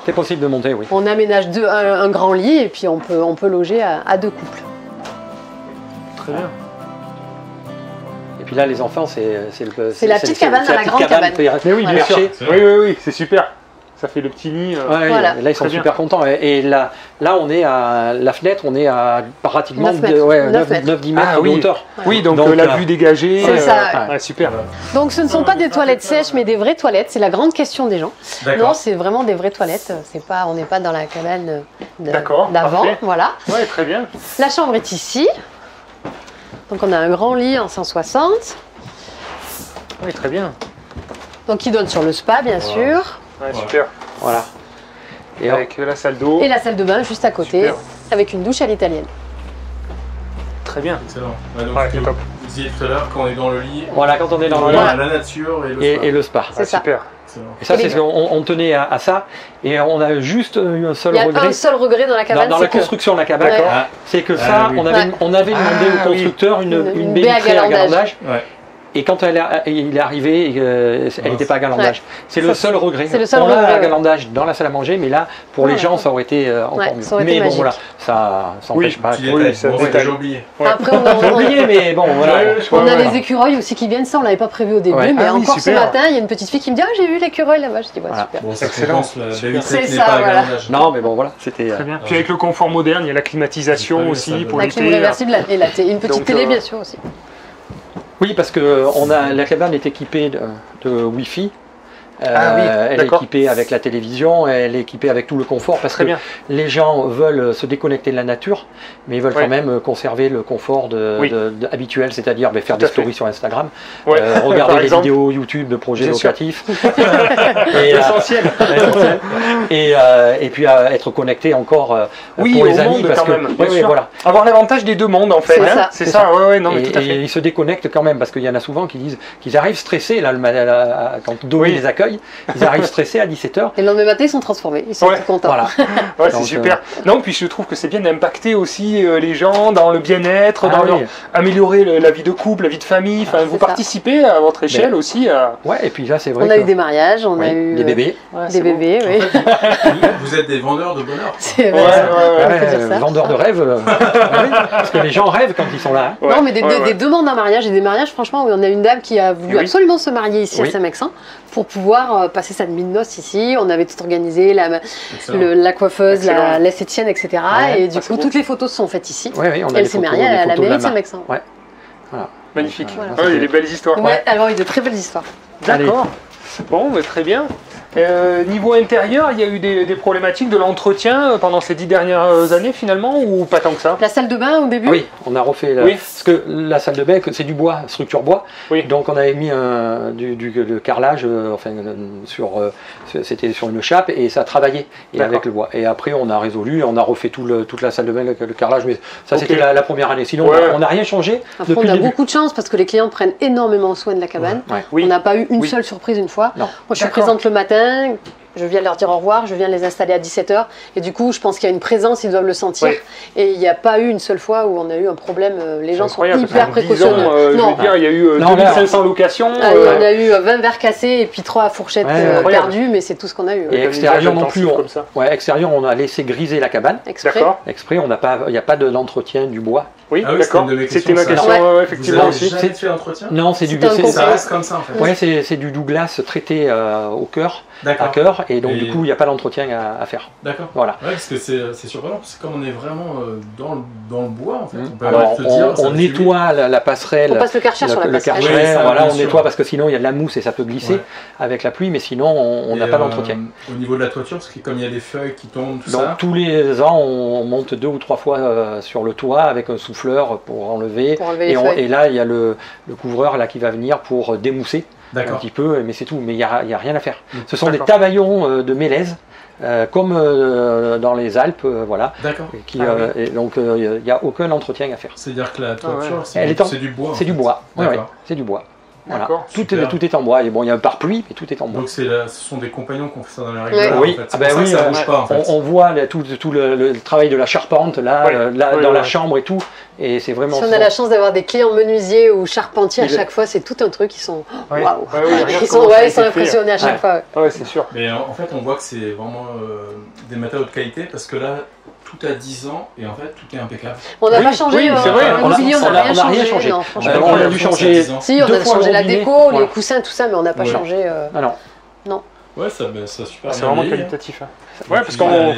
C'est possible de monter, oui. on aménage un grand lit et puis on peut loger à 2 couples. Très bien. Et puis là, les enfants, c'est la petite cabane dans la grande cabane. Mais oui, bien Voilà. sûr. C'est Oui, oui, oui, c'est super. Ça fait le petit nid. Ouais, Voilà. Là, ils sont Très bien. super contents. Et là, on est à la fenêtre, on est à pratiquement 9 mètres. 9-10 mètres Ah de oui. hauteur. Oui, donc, Donc, la vue dégagée. C'est ça. Ouais, super. Donc ce ne sont pas des toilettes sèches mais des vraies toilettes, c'est la grande question des gens. Non, D'accord. c'est vraiment des vraies toilettes. On n'est pas dans la cabane D'accord, d'avant. parfait. Voilà. Ouais, très bien. La chambre est ici. Donc on a un grand lit en 160. Oui, très bien. Donc qui donne sur le spa bien sûr. Ouais, super. Voilà. Et Avec la salle d'eau. Et la salle de bain juste à côté Super. avec une douche à l'italienne. Très bien. Excellent. Ouais, donc, Ouais, c'est top. vous disiez tout à l'heure, quand on est dans le lit, voilà, quand on est dans le lit voilà, la nature et le et spa. le spa. C'est ça. Super. Excellent. Et ça, Et les- c'est on tenait à ça. Et on a juste eu un seul Il y a regret. un seul regret dans la cabane, Dans la c'est que construction de la cabane, Ouais. Ah, c'est que Ah, ça, oui. on avait demandé Ah, au oui. constructeur une Une baie baie à vitrée à galandage. galandage. ouais. Et quand il est arrivé, elle n'était pas à galandage. C'est le seul regret. C'est le seul on a regret, à ouais. galandage dans la salle à manger, mais là, pour les Ouais. gens, ça aurait été encore Ouais, mieux. ça aurait été Mais bon, magique. voilà, ça n'empêche pas. Petit Oui, détail. ça Bon, c'est détail. déjà oublié. Ouais. Après J'ai oublié, mais bon, voilà. Ouais, je on vois, a ouais. les écureuils aussi qui viennent, ça on l'avait pas prévu au début, Ouais. mais Ah oui, encore ce super. matin il y a une petite fille qui me dit ah j'ai vu l'écureuil là-bas, je dis ouais Voilà. super. Bon, ça Excellent. compense la Super. baie vitrée C'est qui n'est ça, pas à voilà. galandage. Non, mais bon, voilà, c'était. Très bien. Puis avec le confort moderne, il y a la climatisation Oui, aussi ça, pour La l'été. clim réversible et une petite Donc, télé bien sûr aussi. Oui, parce que la cabane est équipée de Wi-Fi. Ah oui, elle est d'accord. équipée avec la télévision, elle est équipée avec tout le confort parce Très que bien. les gens veulent se déconnecter de la nature, mais ils veulent Ouais. quand même conserver le confort Oui. habituel, c'est-à-dire faire Tout des à fait. stories sur Instagram, Ouais. regarder Par des exemple. vidéos YouTube de projets Bien sûr. locatifs, et, Essentiel. essentiel. Et puis être connecté encore Oui, pour au les amis monde parce quand que même. oui, Bien oui, sûr. voilà. Avoir l'avantage des deux mondes en fait. C'est hein. ça. C'est C'est ça. ça. Ouais, ouais, non, mais Et, tout à et fait. ils se déconnectent quand même parce qu'il y en a souvent qui disent qu'ils arrivent stressés là, quand Domi Oui. les accueille feuilles, ils arrivent stressés à 17h. Et le lendemain matin, ils sont transformés, ils sont tout contents. Voilà. Ouais, c'est super. Non, puis je trouve que c'est bien d'impacter aussi les gens dans le bien-être, améliorer la vie de couple, la vie de famille. Enfin, vous participez à votre échelle aussi. Ouais, et puis là, c'est vrai. On a eu des mariages, on a eu des bébés. Des bébés, oui. En fait, vous êtes des vendeurs de bonheur. C'est vrai. Vendeurs de rêves. Parce que les gens rêvent quand ils sont là. Non, mais des demandes en mariage et des mariages, franchement, oui, on a une dame qui a voulu absolument se marier ici à Saint-Mexan pour pouvoir passer sa nuit de noces ici. On avait tout organisé, la coiffeuse, l'esthéticienne, etc. Et du coup, toutes les photos se sont faites ici. Et elle s'est mariée à la mairie de Saint-Mexan. Voilà. Magnifique. Il y a des belles histoires. Ouais, elle a eu de très belles histoires. D'accord. Bon, très bien. Niveau intérieur, il y a eu des problématiques de l'entretien pendant ces 10 dernières années finalement, ou pas tant que ça? La salle de bain au début? Oui, on a refait. Parce que la salle de bain, c'est du bois, structure bois. Donc on avait mis du carrelage, c'était sur une chape et ça travaillait avec le bois. Et après on a résolu, on a refait toute la salle de bain, le carrelage, mais ça c'était la première année. Sinon on n'a rien changé. Après on a beaucoup de chance parce que les clients prennent énormément soin de la cabane. On n'a pas eu une seule surprise une fois. Moi je suis présente le matin. Je viens leur dire au revoir, je viens les installer à 17h et du coup je pense qu'il y a une présence, ils doivent le sentir et il n'y a pas eu une seule fois où on a eu un problème, les gens sont hyper précautionneux. Je veux dire, il y a eu 2500 locations. Il y a eu 20 verres cassés et puis 3 fourchettes perdues, mais c'est tout ce qu'on a eu. Et extérieur non plus, extérieur on a laissé griser la cabane. Exprès, il n'y a pas d'entretien du bois. Oui, d'accord. C'était ma question, effectivement aussi. Vous avez jamais fait l'entretien? Non, c'est du ça reste comme ça en fait. Ouais, c'est du Douglas traité au cœur, à cœur, et donc du coup il n'y a pas d'entretien à faire. D'accord. Voilà. Ouais, parce que c'est surprenant, parce que comme on est vraiment dans le bois en fait, on nettoie la passerelle. On passe le karcher sur la passerelle. On nettoie parce que sinon il y a de la mousse et ça peut glisser avec la pluie, mais sinon on n'a pas d'entretien. Au niveau de la toiture, parce que comme il y a des feuilles qui tombent, tout donc, ça. Tous les ans on monte 2 ou 3 fois sur le toit avec un souffleur pour enlever et là il y a le couvreur là qui va venir pour démousser un petit peu, mais c'est tout, mais il n'y a rien à faire. Ce sont des tabaillons de mélèze comme dans les Alpes, voilà. D'accord. Et donc il n'y a aucun entretien à faire. C'est-à-dire que la toiture, c'est du bois. C'est du bois. C'est du bois. Voilà. Tout est en bois. Et bon, il y a un pare-pluie, mais tout est en bois. Donc ce sont des compagnons qui ont fait ça dans les règles. Oui, en fait. Ça bouge pas. En fait. On voit tout le travail de la charpente là, dans la chambre et tout. Et c'est vraiment. Si on a la chance d'avoir des clients menuisiers ou charpentiers à chaque fois, c'est tout un truc. Ils sont waouh. Ils sont impressionnés à chaque fois. Ouais, c'est sûr. Mais en fait, on voit que c'est vraiment des matériaux de qualité parce que là. Tout a 10 ans et en fait tout est impeccable. On n'a pas changé, c'est vrai, on n'a rien changé. Non, on a dû changer. Si, on a changé la déco, les coussins, tout ça, mais on n'a pas changé. Non. Ouais, ça super. C'est vraiment qualitatif. Ouais, parce qu'on,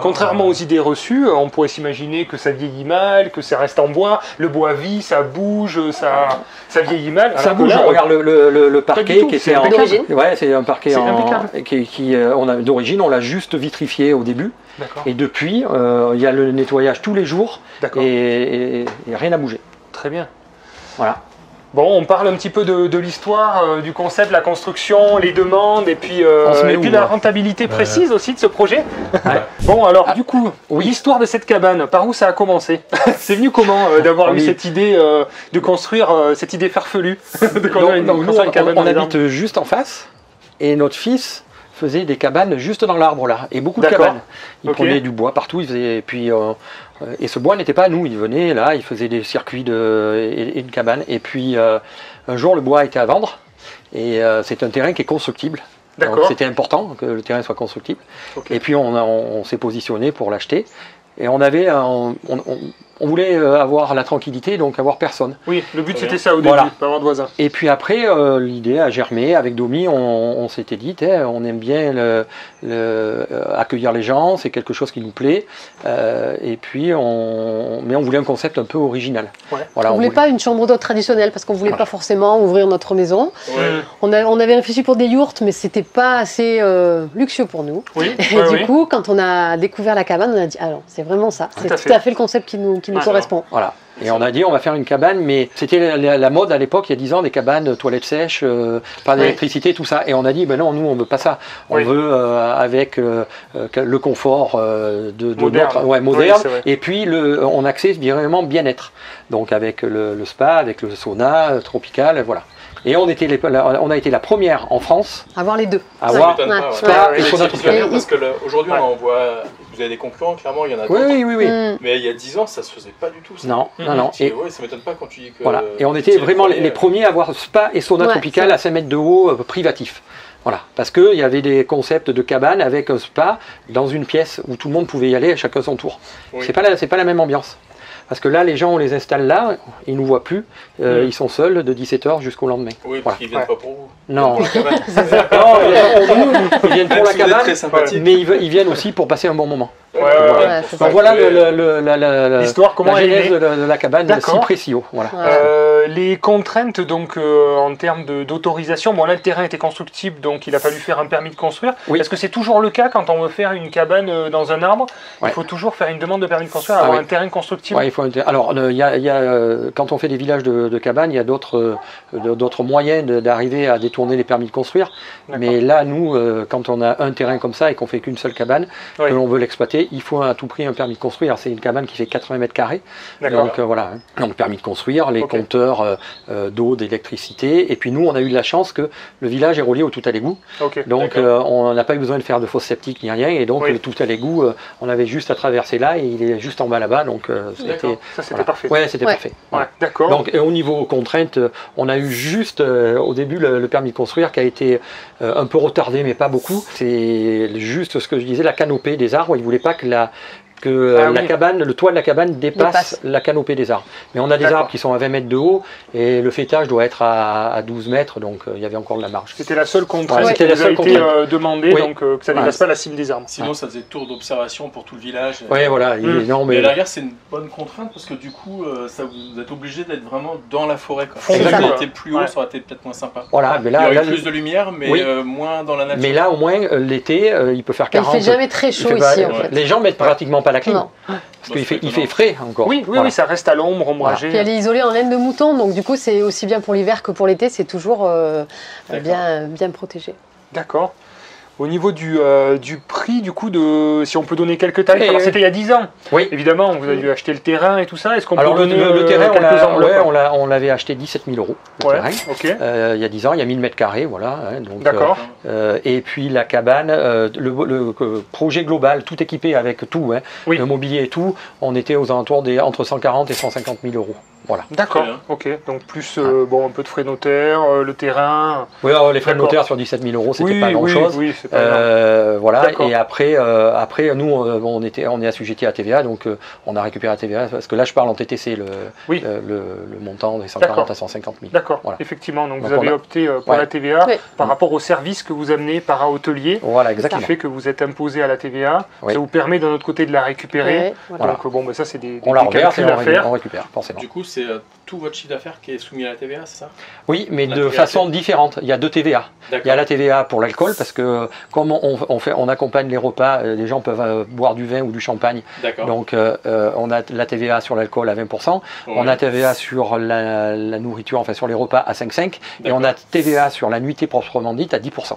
contrairement aux idées reçues, on pourrait s'imaginer que ça vieillit mal, que ça reste en bois. Le bois vit, ça bouge, ça vieillit mal. Ça bouge. Regarde le parquet qui était d'origine. Ouais, c'est un parquet d'origine. On l'a juste vitrifié au début. Et depuis, il y a le nettoyage tous les jours et rien n'a bougé. Très bien. Voilà. Bon, on parle un petit peu de l'histoire, du concept, la construction, les demandes et puis la rentabilité précise aussi de ce projet. Bon, alors du coup, l'histoire de cette cabane, par où ça a commencé? C'est venu comment d'avoir eu cette idée de construire cette idée farfelue de construire une cabane? On habite juste en face et notre fils faisait des cabanes juste dans l'arbre là, et beaucoup de cabanes. Il prenait du bois partout, et puis et ce bois n'était pas à nous, il venait là, il faisait des circuits et une cabane, et puis un jour le bois était à vendre, et c'est un terrain qui est constructible. Donc c'était important que le terrain soit constructible. Et puis on s'est positionné pour l'acheter, et on voulait avoir la tranquillité, donc avoir personne. Oui, le but c'était ça au début, pas avoir de voisins. Et puis après, l'idée a germé avec Domi, on s'était dit, on aime bien accueillir les gens, c'est quelque chose qui nous plaît. Et puis, mais on voulait un concept un peu original. Voilà, on voulait pas une chambre d'hôte traditionnelle, parce qu'on voulait pas forcément ouvrir notre maison. On avait réfléchi pour des yourtes, mais c'était pas assez luxueux pour nous. Et du coup, quand on a découvert la cabane, on a dit, alors c'est vraiment ça, c'est tout à fait le concept qui nous correspond. Voilà. Et on a dit on va faire une cabane, mais c'était la mode à l'époque, il y a 10 ans, des cabanes, toilettes sèches, pas d'électricité, tout ça. Et on a dit ben non, nous on veut pas ça. On veut avec le confort moderne. Et puis on axe vraiment bien-être. Donc avec le spa, avec le sauna tropical, voilà. Et on a été la première en France à voir les deux. à avoir spa et sauna tropical. Parce qu'aujourd'hui, on en voit, vous avez des concurrents, clairement, il y en a d'autres. Oui. Mais il y a 10 ans, ça se faisait pas du tout. Ça. Non. Et ouais, ça m'étonne pas quand tu dis que. Voilà. Et on était vraiment les premiers à avoir spa et sauna tropical à 5 mètres de haut privatif. Voilà, parce qu'il y avait des concepts de cabane avec un spa dans une pièce où tout le monde pouvait y aller, chacun son tour. Oui. C'est pas la même ambiance. Parce que là, les gens, on les installe là, ils ne nous voient plus, ils sont seuls de 17h jusqu'au lendemain. Oui, parce qu'ils ne viennent pas pour vous. Non. Pour la cabane. Ils viennent pour la cabane, mais ils viennent aussi pour passer un bon moment. Donc voilà l'histoire, comment la genèse de la cabane Cypressio. Voilà. Les contraintes donc en termes d'autorisation, bon là le terrain était constructible, donc il a fallu faire un permis de construire. Est-ce que c'est toujours le cas quand on veut faire une cabane dans un arbre? Il faut toujours faire une demande de permis de construire, avoir un terrain constructible. Alors quand on fait des villages de cabanes, il y a d'autres moyens d'arriver à détourner les permis de construire. Mais là, nous, quand on a un terrain comme ça et qu'on fait qu'une seule cabane, que l'on veut l'exploiter, il faut à tout prix un permis de construire. C'est une cabane qui fait 80 mètres carrés. Donc voilà, donc permis de construire, les compteurs d'eau, d'électricité. Et puis nous, on a eu de la chance que le village est relié au tout à l'égout. Donc on n'a pas eu besoin de faire de fosse septique ni rien. Et donc le tout à l'égout, on avait juste à traverser là et il est juste en bas là-bas. Donc c'était parfait. Ouais, c'était parfait. D'accord. Donc au niveau contraintes, on a eu juste au début le permis de construire qui a été un peu retardé, mais pas beaucoup. C'est juste ce que je disais, la canopée des arbres. Ils ne voulaient pas que la cabane, le toit de la cabane dépasse la canopée des arbres. Mais on a des arbres qui sont à 20 mètres de haut et le fêtage doit être à 12 mètres, donc il y avait encore de la marge. C'était la seule contrainte qui nous a été demandée, donc que ça ne dépasse pas la cime des arbres. Sinon ça faisait tour d'observation pour tout le village. Oui, voilà. Mais à l'arrière c'est une bonne contrainte parce que du coup vous êtes obligé d'être vraiment dans la forêt. Si ça avait été plus haut, ça aurait été peut-être moins sympa. Voilà, mais là, il y aurait plus de lumière, mais moins dans la nature. Mais là au moins l'été, il peut faire 40. Il ne fait jamais très chaud ici en fait. Les gens mettent pratiquement pas la clim. Parce qu'il fait frais encore. Oui, ça reste à l'ombre, ombragé. Puis elle est isolée en laine de mouton, donc du coup c'est aussi bien pour l'hiver que pour l'été, c'est toujours bien protégé. D'accord. Au niveau du prix, du coup, si on peut donner quelques tarifs, alors c'était il y a 10 ans. Oui. Évidemment, vous avez dû acheter le terrain et tout ça. Est-ce qu'on peut donner le terrain, quelques enveloppes? on l'avait acheté 17 000 euros. Il y a 10 ans, il y a 1000 mètres carrés, voilà. D'accord. Et puis la cabane, le projet global, tout équipé avec tout, le mobilier et tout, on était aux alentours entre 140 et 150 000 euros. Voilà. D'accord, ok. Donc plus un peu de frais notaire, le terrain. Oui, alors les frais de notaire sur 17 000 euros, c'était pas grand-chose. Oui, c'est pas voilà. Et après, nous, on est assujettis à TVA, donc on a récupéré la TVA parce que là, je parle en TTC, le montant des 140 à 150 000. D'accord. Voilà. Effectivement. Donc vous avez opté pour la TVA par rapport au service que vous amenez par hôtelier. Voilà, exactement. Ce qui fait que vous êtes imposé à la TVA. Ça vous permet d'un autre côté de la récupérer. Donc ça, c'est des on la reverse et à on récupère forcément. Du coup, c'est tout votre chiffre d'affaires qui est soumis à la TVA, c'est ça? Oui, mais de façon différente. Il y a deux TVA. Il y a la TVA pour l'alcool, parce que comme on accompagne les repas, les gens peuvent boire du vin ou du champagne. Donc on a la TVA sur l'alcool à 20%, on a TVA sur la nourriture, enfin sur les repas à 5,5%, et on a TVA sur la nuitée proprement dite à 10%.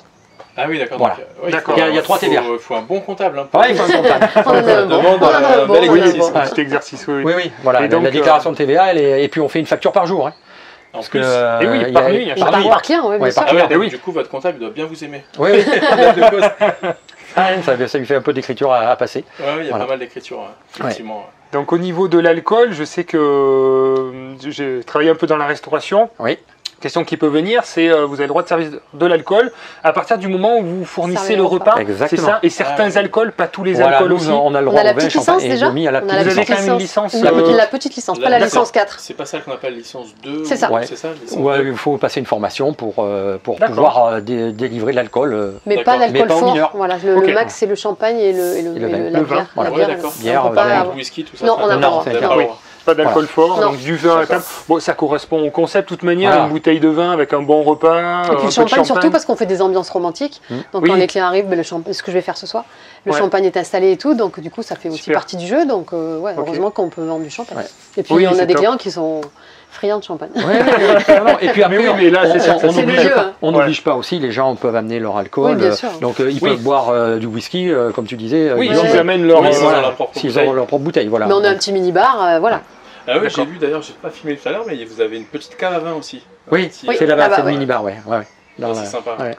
Ah oui, d'accord. Voilà. Il y a 3 TVA. Il faut un bon comptable. Il faut un comptable. Ça demande un bel exercice. Un petit exercice, oui, voilà. Donc, la déclaration de TVA, et puis on fait une facture par jour. Parce que par nuit, par client, bien sûr. Du coup, votre comptable doit bien vous aimer. Oui. Ça lui fait un peu d'écriture à passer. Oui, il y a pas mal d'écriture, effectivement. Donc au niveau de l'alcool, je sais que j'ai travaillé un peu dans la restauration. Oui. Question qui peut venir, c'est vous avez le droit de servir de l'alcool à partir du moment où vous fournissez le repas. Exactement. C'est ça. Et certains alcools, pas tous les alcools aussi. On a le droit au vin, champagne et demi à la petite. Vous avez quand même une licence. La petite licence, pas la licence 4. C'est pas ça qu'on appelle licence 2. C'est ça. Ouais, il faut passer une formation pour pouvoir délivrer de l'alcool. Mais pas d'alcool fort. Voilà, le max c'est le champagne et la bière. Bière, vin, whisky, tout ça. Non, on n'a pas le droit. Pas d'alcool fort, donc du vin à table. Bon, ça correspond au concept de toute manière, une bouteille de vin avec un bon repas. Et puis le champagne surtout parce qu'on fait des ambiances romantiques. Donc quand les clients arrivent, ce que je vais faire ce soir, le champagne est installé et tout, donc du coup ça fait aussi partie du jeu. Donc heureusement qu'on peut vendre du champagne. Et puis on a des clients qui sont friands de champagne. Et puis après, on n'oblige pas aussi, les gens peuvent amener leur alcool. Donc ils peuvent boire du whisky, comme tu disais. Oui, s'ils amènent leur propre bouteille. Mais on a un petit mini-bar, voilà. Ah oui, j'ai D'accord. vu d'ailleurs, j'ai pas filmé tout à l'heure, mais vous avez une petite cave à vin aussi. Oui, Oui. c'est là-bas, Ah bah, c'est le ouais. minibar, ouais. Dans C'est la- sympa. ouais.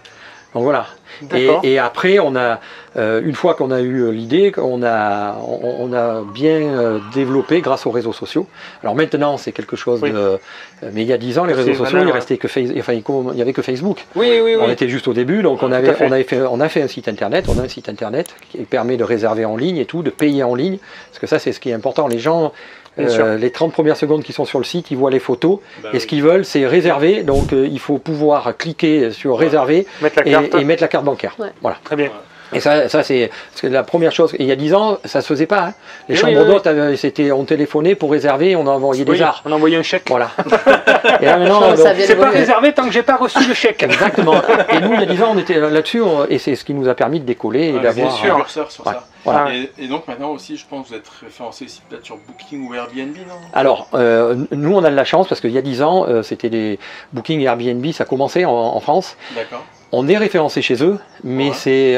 Donc voilà. D'accord. Et après, on a, une fois qu'on a eu l'idée, on a bien développé grâce aux réseaux sociaux. Alors maintenant, c'est quelque chose Oui. de... Mais il y a 10 ans, les C'est réseaux sociaux, banal, il ouais. restait que il y avait que Facebook. Oui, oui, On oui. était juste au début, donc on à a fait un site internet. On a un site internet qui permet de réserver en ligne et tout, de payer en ligne. Parce que ça, c'est ce qui est important. Les gens, Bien sûr. les 30 premières secondes qui sont sur le site, ils voient les photos. Bah Et ce qu'ils veulent, c'est réserver. Donc il faut pouvoir cliquer sur réserver Mettre la carte. et mettre la carte bancaire. Ouais. Voilà. Très bien. Et ça c'est la première chose. Et il y a 10 ans, ça se faisait pas. Hein. Les Oui, chambres oui, oui. d'hôtes, on téléphonait pour réserver, on envoyait Oui, des arts. on a envoyé un chèque. Voilà. Et là maintenant, Ça donc, vient C'est pas évoluer. réservé tant que j'ai pas reçu le chèque. exactement. Et nous, il y a 10 ans, on était là-dessus, et c'est ce qui nous a permis de décoller et Ouais, d'avoir. bien sûr, curseur sur Ouais. ça. Voilà. Ah. Et donc maintenant aussi, je pense que vous êtes référencé ici peut-être sur Booking ou Airbnb, non? Alors, nous, on a de la chance parce qu'il y a 10 ans, c'était des Booking et Airbnb, ça commençait en France. D'accord. On est référencé chez eux, mais Ouais. c'est,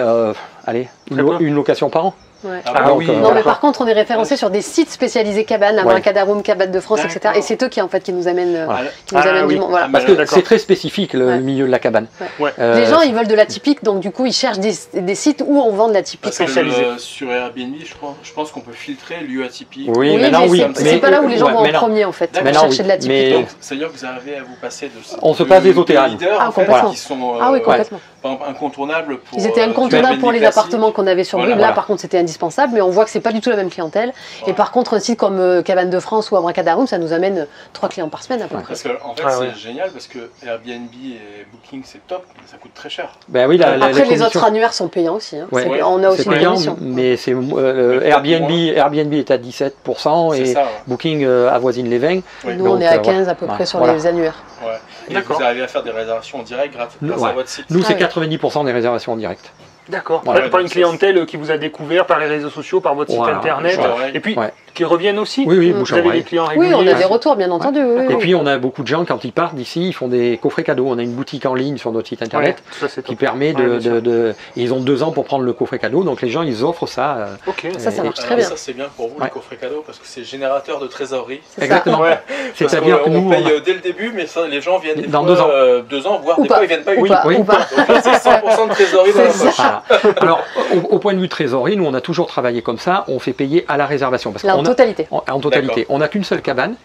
allez, Très peu. une location par an. Ouais. Ah, Ah bah, oui. Donc, Non, mais D'accord. par contre, on est référencé sur des sites spécialisés cabanes, Abracadarum, Cabane de France, etc. D'accord. Et c'est eux qui nous amènent, Voilà. qui nous Ah, amènent oui. du monde. Voilà. Ah, Parce mais que d'accord. c'est très spécifique le Ouais. milieu de la cabane. Ouais. Les gens, ils veulent de l'atypique, donc du coup, ils cherchent des sites où on vend de l'atypique. Parce que spécialisé. sur Airbnb, je pense qu'on peut filtrer lieu atypique. Oui, Oui, maintenant, mais oui. c'est pas là où les gens ouais, vont en maintenant- premier, en fait. Ils vont Maintenant, chercher oui. de l'atypique. Mais- Donc, c'est-à-dire que vous arrivez à vous passer de... On se passe des hôtels. leaders, Ah, en fait, complètement. qui sont Ah oui, complètement. par exemple, incontournables pour... Ils étaient sur incontournables pour les Airbnb appartements qu'on avait sur Voilà, Brive. Là, voilà. par contre, c'était indispensable, mais on voit que c'est pas du tout la même clientèle. Et Ouais. par contre, un site comme Cabane de France ou Abracadarum, ça nous amène 3 clients par semaine à peu près. Parce qu'en fait, Ah, c'est ouais. génial parce que Airbnb et Booking, c'est top, mais ça coûte très cher. Ben oui, Après, les conditions- autres annuaires sont payants aussi. Hein. Ouais. C'est- On a aussi c'est une payant, commission. mais c'est Peut-être Airbnb est à 17% C'est et ça, ouais. Booking avoisine les 20. Oui. Nous, Donc, on est à voilà. 15 à peu près Ouais, sur voilà. les annuaires. Ouais. Et D'accord. vous arrivez à faire des réservations en direct grâce à Ouais. votre site. Nous, c'est ouais. 90% des réservations en direct. D'accord. Voilà. Pas une clientèle qui vous a découvert par les réseaux sociaux, par votre site Voilà. internet. Ouais. Et puis, Ouais. qui reviennent aussi. Oui, oui, Mmh. bouche Vous à avez oreille. des clients Oui, réguliers. on a des retours, bien entendu. oui, Et oui. puis, on a beaucoup de gens, quand ils partent d'ici, ils font des coffrets cadeaux. On a une boutique en ligne sur notre site internet Ouais, ça, c'est qui top. permet Ouais, bien sûr. et ils ont 2 ans pour prendre le coffret cadeau, donc les gens, ils offrent ça. Ok. Ça Et- marche très Alors bien. ça, c'est bien pour vous, Ouais. le coffret cadeau, parce que c'est générateur de trésorerie. C'est ça. Exactement. Ouais. C'est-à-dire que on nous, paye on a- dès le début, mais ça, les gens viennent des Dans fois, 2 ans. 2 ans, voire Ou des pas. fois ils viennent pas Ou une pas, Oui. ou pas. Donc là, c'est 100% de trésorerie dans la C'est poche. ça. Voilà. Alors, au point de vue trésorerie, nous, on a toujours travaillé comme ça. On fait payer à la réservation. Parce Là, en qu'on a- totalité. en totalité. On n'a qu'une seule cabane.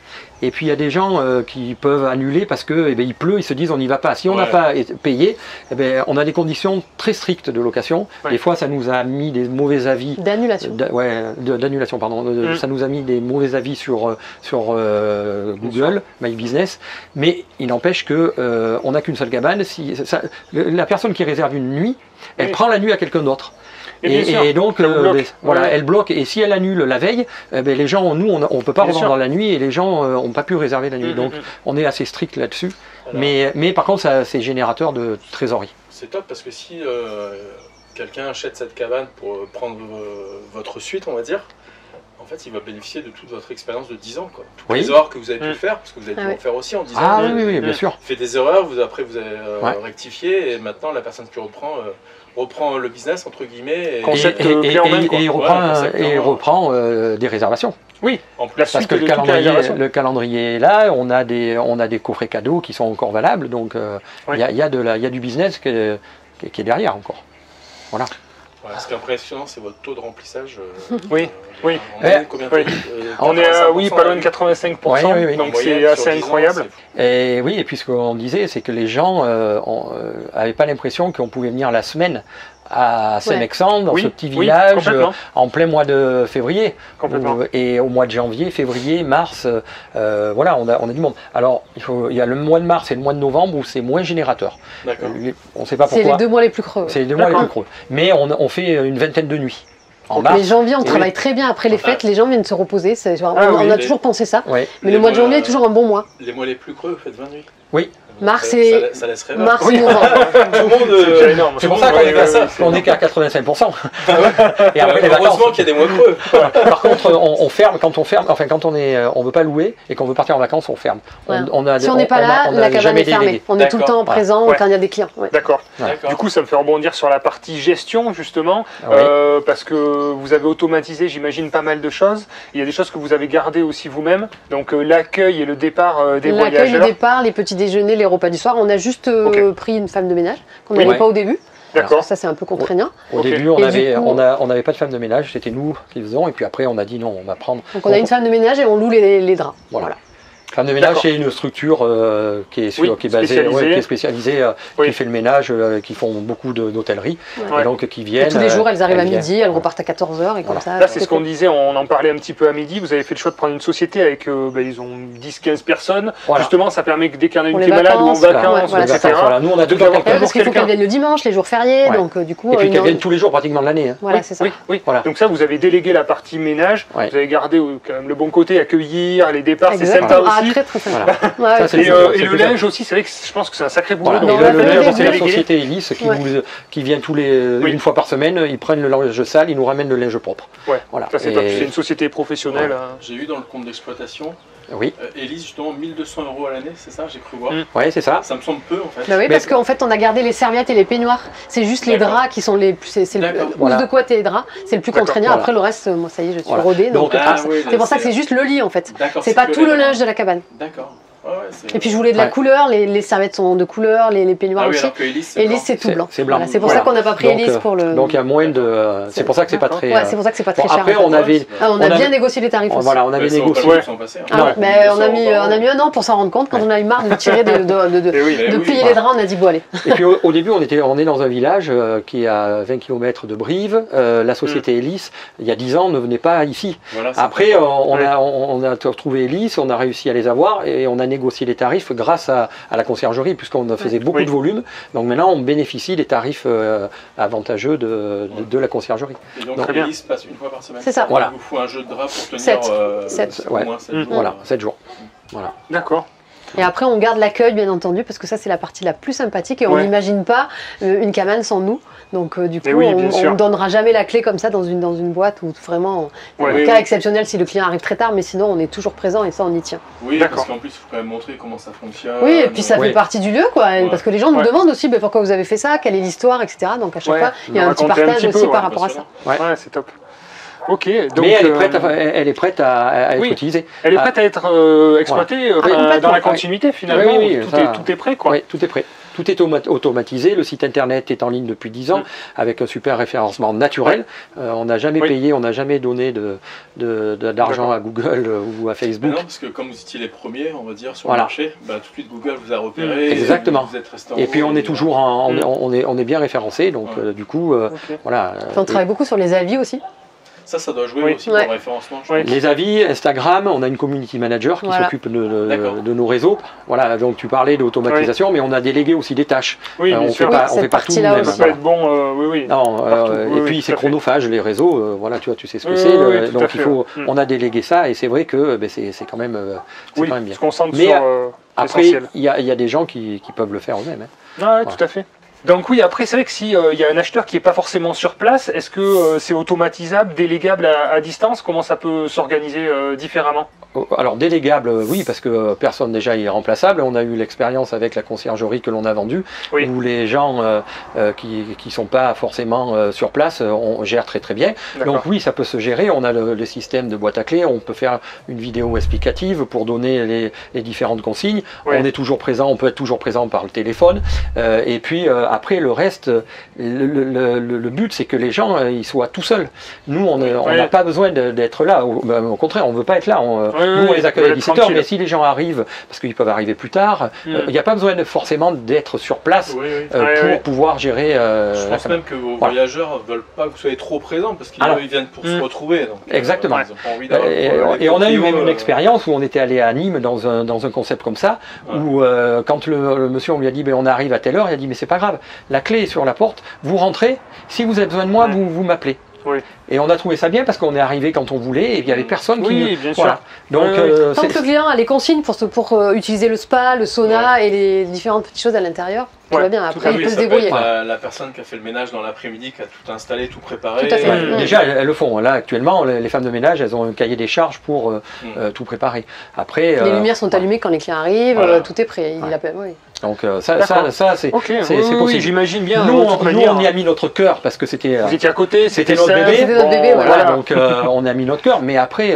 Et puis il y a des gens qui peuvent annuler parce que il pleut, ils se disent on n'y va pas. Si on n'a Ouais. pas payé, on a des conditions très strictes de location. Ouais. Des fois, ça nous a mis des mauvais avis. D'annulation. D'annulation, pardon. Ça nous a mis des mauvais avis sur Google, My Business. Mais il n'empêche que on n'a qu'une seule cabane. La personne qui réserve une nuit, elle Oui. prend la nuit à quelqu'un d'autre. Et bien sûr, Et donc, ça vous bloque. voilà, Ouais. elle bloque. Et si elle annule la veille, les gens, nous, on ne peut pas Bien revendre sûr. la nuit et les gens n'ont pas pu réserver la nuit. Donc, on est assez strict là-dessus. Alors, Mais par contre, c'est générateur de trésorerie. c'est top parce que si quelqu'un achète cette cabane pour prendre votre suite, on va dire, en fait, il va bénéficier de toute votre expérience de 10 ans. Quoi. Toutes Oui. les erreurs que vous avez pu faire, parce que vous avez Ah pu oui. en faire aussi en 10 ans. Ah vous oui, avez bien sûr. fait des erreurs, après vous avez Ouais. rectifié, et maintenant la personne qui reprend le business, entre guillemets. Et, Concept Et clé en main, quoi. il Ouais, reprend, concept clé en et main. reprend des réservations. en plus, La Parce suite que de toutes les réservations. le calendrier est là, on a des coffrets cadeaux qui sont encore valables. Donc, il Ouais. y a du business qui est derrière encore. Voilà. ouais, ce qui est impressionnant, c'est votre taux de remplissage. Oui, oui. En moyenne, combien Oui. de- On est à, 85%, pas loin de 85%, Oui, oui, oui. En donc moyenne, c'est sur assez 10 ans, incroyable. Et oui, et puis ce qu'on disait, c'est que les gens n'avaient pas l'impression qu'on pouvait venir la semaine à Saint-Mexandre, dans Oui, ce petit oui, village, complètement. en plein mois de février. Complètement. Et au mois de janvier, février, mars, voilà, on a du monde. Alors, il y a le mois de mars et le mois de novembre où c'est moins générateur. D'accord. On ne sait pas C'est les pourquoi. 2 mois les plus creux. C'est les 2 mois les D'accord. plus creux. Mais on fait une vingtaine de nuits. En Donc, mars. les janvier, on Et travaille très bien après les fêtes, les gens viennent se reposer. On Ah oui, a les- toujours pensé ça. Ouais. Mais Les le mois de mois- janvier est toujours un bon mois. Les mois les plus creux, vous faites 20 nuits. Oui. Mars et ça laisserait mars et novembre. Tout le monde. C'est déjà énorme. C'est pour ça qu'on est qu'à ça. On est qu'à 85%. Et après les vacances. Heureusement qu'il y a des mois creux. Par contre, on ferme quand on ferme. Enfin, quand on veut pas louer et qu'on veut partir en vacances, on ferme. Ouais. Si on n'est pas là, la cabane est fermée. On est tout le temps présent quand il y a des clients. Ouais. D'accord. Du coup, ça me fait rebondir sur la partie gestion, justement, parce que vous avez automatisé, j'imagine, pas mal de choses. Il y a des choses que vous avez gardées aussi vous-même. Donc, l'accueil et le départ des voyageurs. L'accueil, le départ, les petits déjeuners, les repas du soir. On a juste pris une femme de ménage qu'on n'avait pas au début. D'accord. Ça, c'est un peu contraignant. Au début, on n'avait pas de femme de ménage, c'était nous qui faisions. Et puis après, on a dit non, on va prendre. Donc, on a une femme de ménage et on loue les draps. Voilà. Femme de ménage, c'est une structure qui est spécialisée, qui fait le ménage, qui font beaucoup d'hôtellerie, et donc qui viennent. Et tous les jours, elles arrivent à midi, elles repartent à 14 h et comme ça. Là, c'est ce qu'on disait, on en parlait un petit peu à midi. Vous avez fait le choix de prendre une société avec, ils ont 10-15 personnes. Voilà. Justement, ça permet que dès qu'il y en a une qui est malade ou en vacances, etc. Nous, on a deux ans. Parce qu'il faut qu'elles viennent le dimanche, les jours fériés, donc du coup. Et puis qu'elles viennent tous les jours pratiquement de l'année. Voilà, c'est ça. Oui. Donc ça, vous avez délégué la partie ménage. Vous avez gardé quand même le bon côté, accueillir les départs, c'est sympa aussi. Très sympa. Et le linge aussi, c'est vrai que je pense que c'est un sacré boulot. Le linge, c'est la société Elis qui vient une fois par semaine, ils prennent le linge sale, ils nous ramènent le linge propre. Voilà. Ça, c'est top. C'est une société professionnelle. J'ai eu dans le compte d'exploitation. Oui. Elis, justement, 1 200 € à l'année, c'est ça, j'ai cru voir. Oui, c'est ça. Ça me semble peu en fait. Bah oui, parce qu'en fait, on a gardé les serviettes et les peignoirs. C'est juste les draps qui sont les plus. C'est le housse de couette et les draps, c'est le plus contraignant. Après, le reste, moi, ça y est, je suis rodée. Donc, c'est pour ça que c'est juste le lit en fait. C'est pas tout le linge de la cabane. D'accord. Et puis je voulais de la couleur, les serviettes sont de couleur, les peignoirs aussi. Elis, c'est tout blanc. C'est blanc. C'est pour ça qu'on n'a pas pris Elis pour le. Donc il y a moins de. C'est pour ça que c'est pas très. Ouais, c'est pour ça que c'est pas très cher. Après, on a bien négocié les tarifs aussi. Voilà, on avait négocié. Mais on a mis 1 an pour s'en rendre compte. Quand on a eu marre de tirer, de plier les draps, on a dit bon allez. Et puis au début, on est dans un village qui est à 20 km de Brive. La société Elis, il y a 10 ans, ne venait pas ici. Après, on a retrouvé Elis, on a réussi à les avoir et on a négocié les tarifs grâce à la conciergerie, puisqu'on faisait beaucoup de volume. Donc maintenant, on bénéficie des tarifs avantageux de la conciergerie. Et donc Elis passe une fois par semaine. C'est ça. Il vous faut un jeu de drap pour tenir 7 jours. Voilà, 7 jours. Voilà. D'accord. Et après, on garde l'accueil, bien entendu, parce que ça, c'est la partie la plus sympathique et on n'imagine pas une cabane sans nous. Donc, du coup, on ne donnera jamais la clé comme ça dans une boîte où vraiment, cas exceptionnel si le client arrive très tard, mais sinon, on est toujours présent et ça, on y tient. Oui, parce qu'en plus, il faut quand même montrer comment ça fonctionne. Oui, et puis ça fait partie du lieu, quoi. Parce que les gens nous demandent aussi pourquoi vous avez fait ça, quelle est l'histoire, etc. Donc, à chaque fois, il y a un petit partage aussi par rapport à ça. Ouais, c'est top. Ok, donc, mais elle est prête à être utilisée. Elle est prête à être exploitée dans la continuité finalement. Tout est prêt, quoi. Oui, tout est prêt. Tout est automatisé, le site internet est en ligne depuis 10 ans avec un super référencement naturel. On n'a jamais payé, on n'a jamais donné d'argent à Google ou à Facebook. Non, parce que comme vous étiez les premiers, on va dire, sur le marché, tout de suite Google vous a repéré. Exactement. Vous êtes resté en et puis on est toujours on est bien référencé, donc du coup, voilà. On travaille beaucoup sur les avis aussi. Ça doit jouer aussi pour le référencement. Les avis, Instagram, on a une community manager qui s'occupe de nos réseaux. Voilà, donc tu parlais d'automatisation, mais on a délégué aussi des tâches. On ne fait pas tout nous-mêmes. Ça peut être bon, et puis c'est chronophage, les réseaux, voilà, tu sais ce que c'est. Donc on a délégué ça et c'est vrai que c'est quand même bien. Se concentre mais sur après, il y a des gens qui peuvent le faire eux-mêmes. Oui, tout à fait. Donc oui, après c'est vrai que s'il y a un acheteur qui n'est pas forcément sur place, est-ce que c'est automatisable, délégable à distance? Comment ça peut s'organiser différemment? Alors délégable, oui, parce que personne déjà est remplaçable. On a eu l'expérience avec la conciergerie que l'on a vendue, où les gens qui sont pas forcément sur place, on gère très bien. Donc oui, ça peut se gérer. On a le système de boîte à clés, on peut faire une vidéo explicative pour donner les différentes consignes. On est toujours présent, on peut être toujours présent par le téléphone. Et puis après le reste, le but c'est que les gens ils soient tout seuls. Nous on n'a pas besoin d'être là. Au contraire, on veut pas être là. Nous, on les accueille à 17h, mais si les gens arrivent, parce qu'ils peuvent arriver plus tard, il n'y a pas besoin forcément d'être sur place pour pouvoir gérer. Je pense même que vos voyageurs ne veulent pas que vous soyez trop présents, parce qu'ils viennent pour se retrouver. Donc, exactement. Ils ont pas envie et on a eu même une expérience où on était allé à Nîmes dans un concept comme ça, où quand le monsieur on lui a dit on arrive à telle heure, il a dit mais c'est pas grave, la clé est sur la porte, vous rentrez, si vous avez besoin de moi, vous m'appelez. Et on a trouvé ça bien parce qu'on est arrivé quand on voulait et il n'y avait personne qui... Oui, bien sûr. Voilà. Donc, Tant que le client a les consignes pour utiliser le spa, le sauna et les différentes petites choses à l'intérieur, tout va bien. Après, il peut se débrouiller. La personne qui a fait le ménage dans l'après-midi, qui a tout installé, tout préparé. Tout à fait. Déjà, elles le font. Là, actuellement, les femmes de ménage, elles ont un cahier des charges pour tout préparer. Après, les lumières sont allumées quand les clients arrivent, tout est prêt. Il appelle, oui. Donc ça c'est possible. J'imagine bien. Nous, on y a mis notre cœur parce que c'était... Vous étiez à côté, c'était notre bébé. C'était notre bébé, voilà. Donc on a mis notre cœur. Mais après,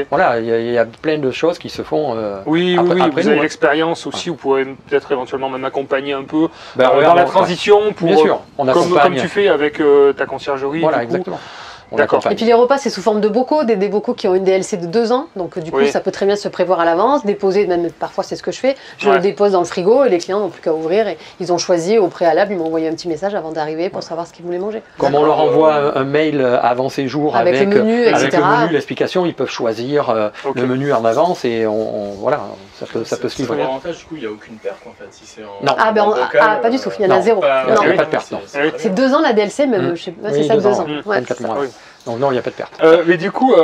voilà, il y a plein de choses qui se font oui, après vous avez l'expérience aussi. Vous pourrez peut-être éventuellement même accompagner un peu dans la transition. Pour, bien sûr, comme tu fais avec ta conciergerie. Voilà, exactement. D'accord. Et puis les repas, c'est sous forme de bocaux, des bocaux qui ont une DLC de 2 ans. Donc du coup, ça peut très bien se prévoir à l'avance, déposer, même parfois c'est ce que je fais. Je le dépose dans le frigo et les clients n'ont plus qu'à ouvrir. Et ils ont choisi au préalable, ils m'ont envoyé un petit message avant d'arriver pour savoir ce qu'ils voulaient manger. Comme on leur envoie un mail avant séjour avec le menu, avec le menu, l'explication, ils peuvent choisir le menu en avance et voilà, ça peut se livrer. Pour l'avantage, du coup, il n'y a aucune perte en fait. Si c'est en, non. Pas du tout, il y en a zéro. Il n'y a pas de perte. C'est 2 ans la DLC, même, je sais pas, c'est ça, 2 ans. 24 mois. Donc non, il n'y a pas de perte. Mais du coup,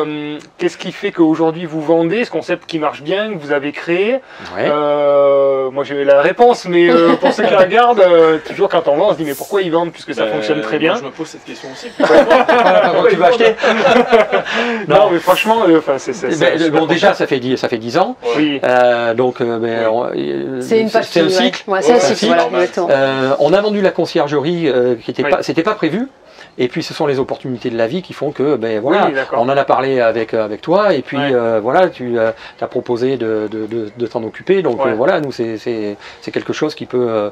qu'est-ce qui fait qu'aujourd'hui vous vendez ce concept qui marche bien, que vous avez créé? Moi j'ai la réponse, mais pour ceux qui regardent, toujours quand on vend, on se dit mais pourquoi ils vendent puisque ça fonctionne très bien? Moi, je me pose cette question aussi. Pourquoi tu vas acheter? Non, mais franchement, c'est bon, déjà ça fait 10 ans. Oui. Donc c'est un cycle. C'est un cycle. Voilà, exactement. On a vendu la conciergerie qui était pas, c'était pas prévu. Et puis ce sont les opportunités de la vie qui font que, ben voilà, on en a parlé avec toi, et puis voilà, tu as proposé de t'en occuper, donc voilà, nous c'est quelque chose qui peut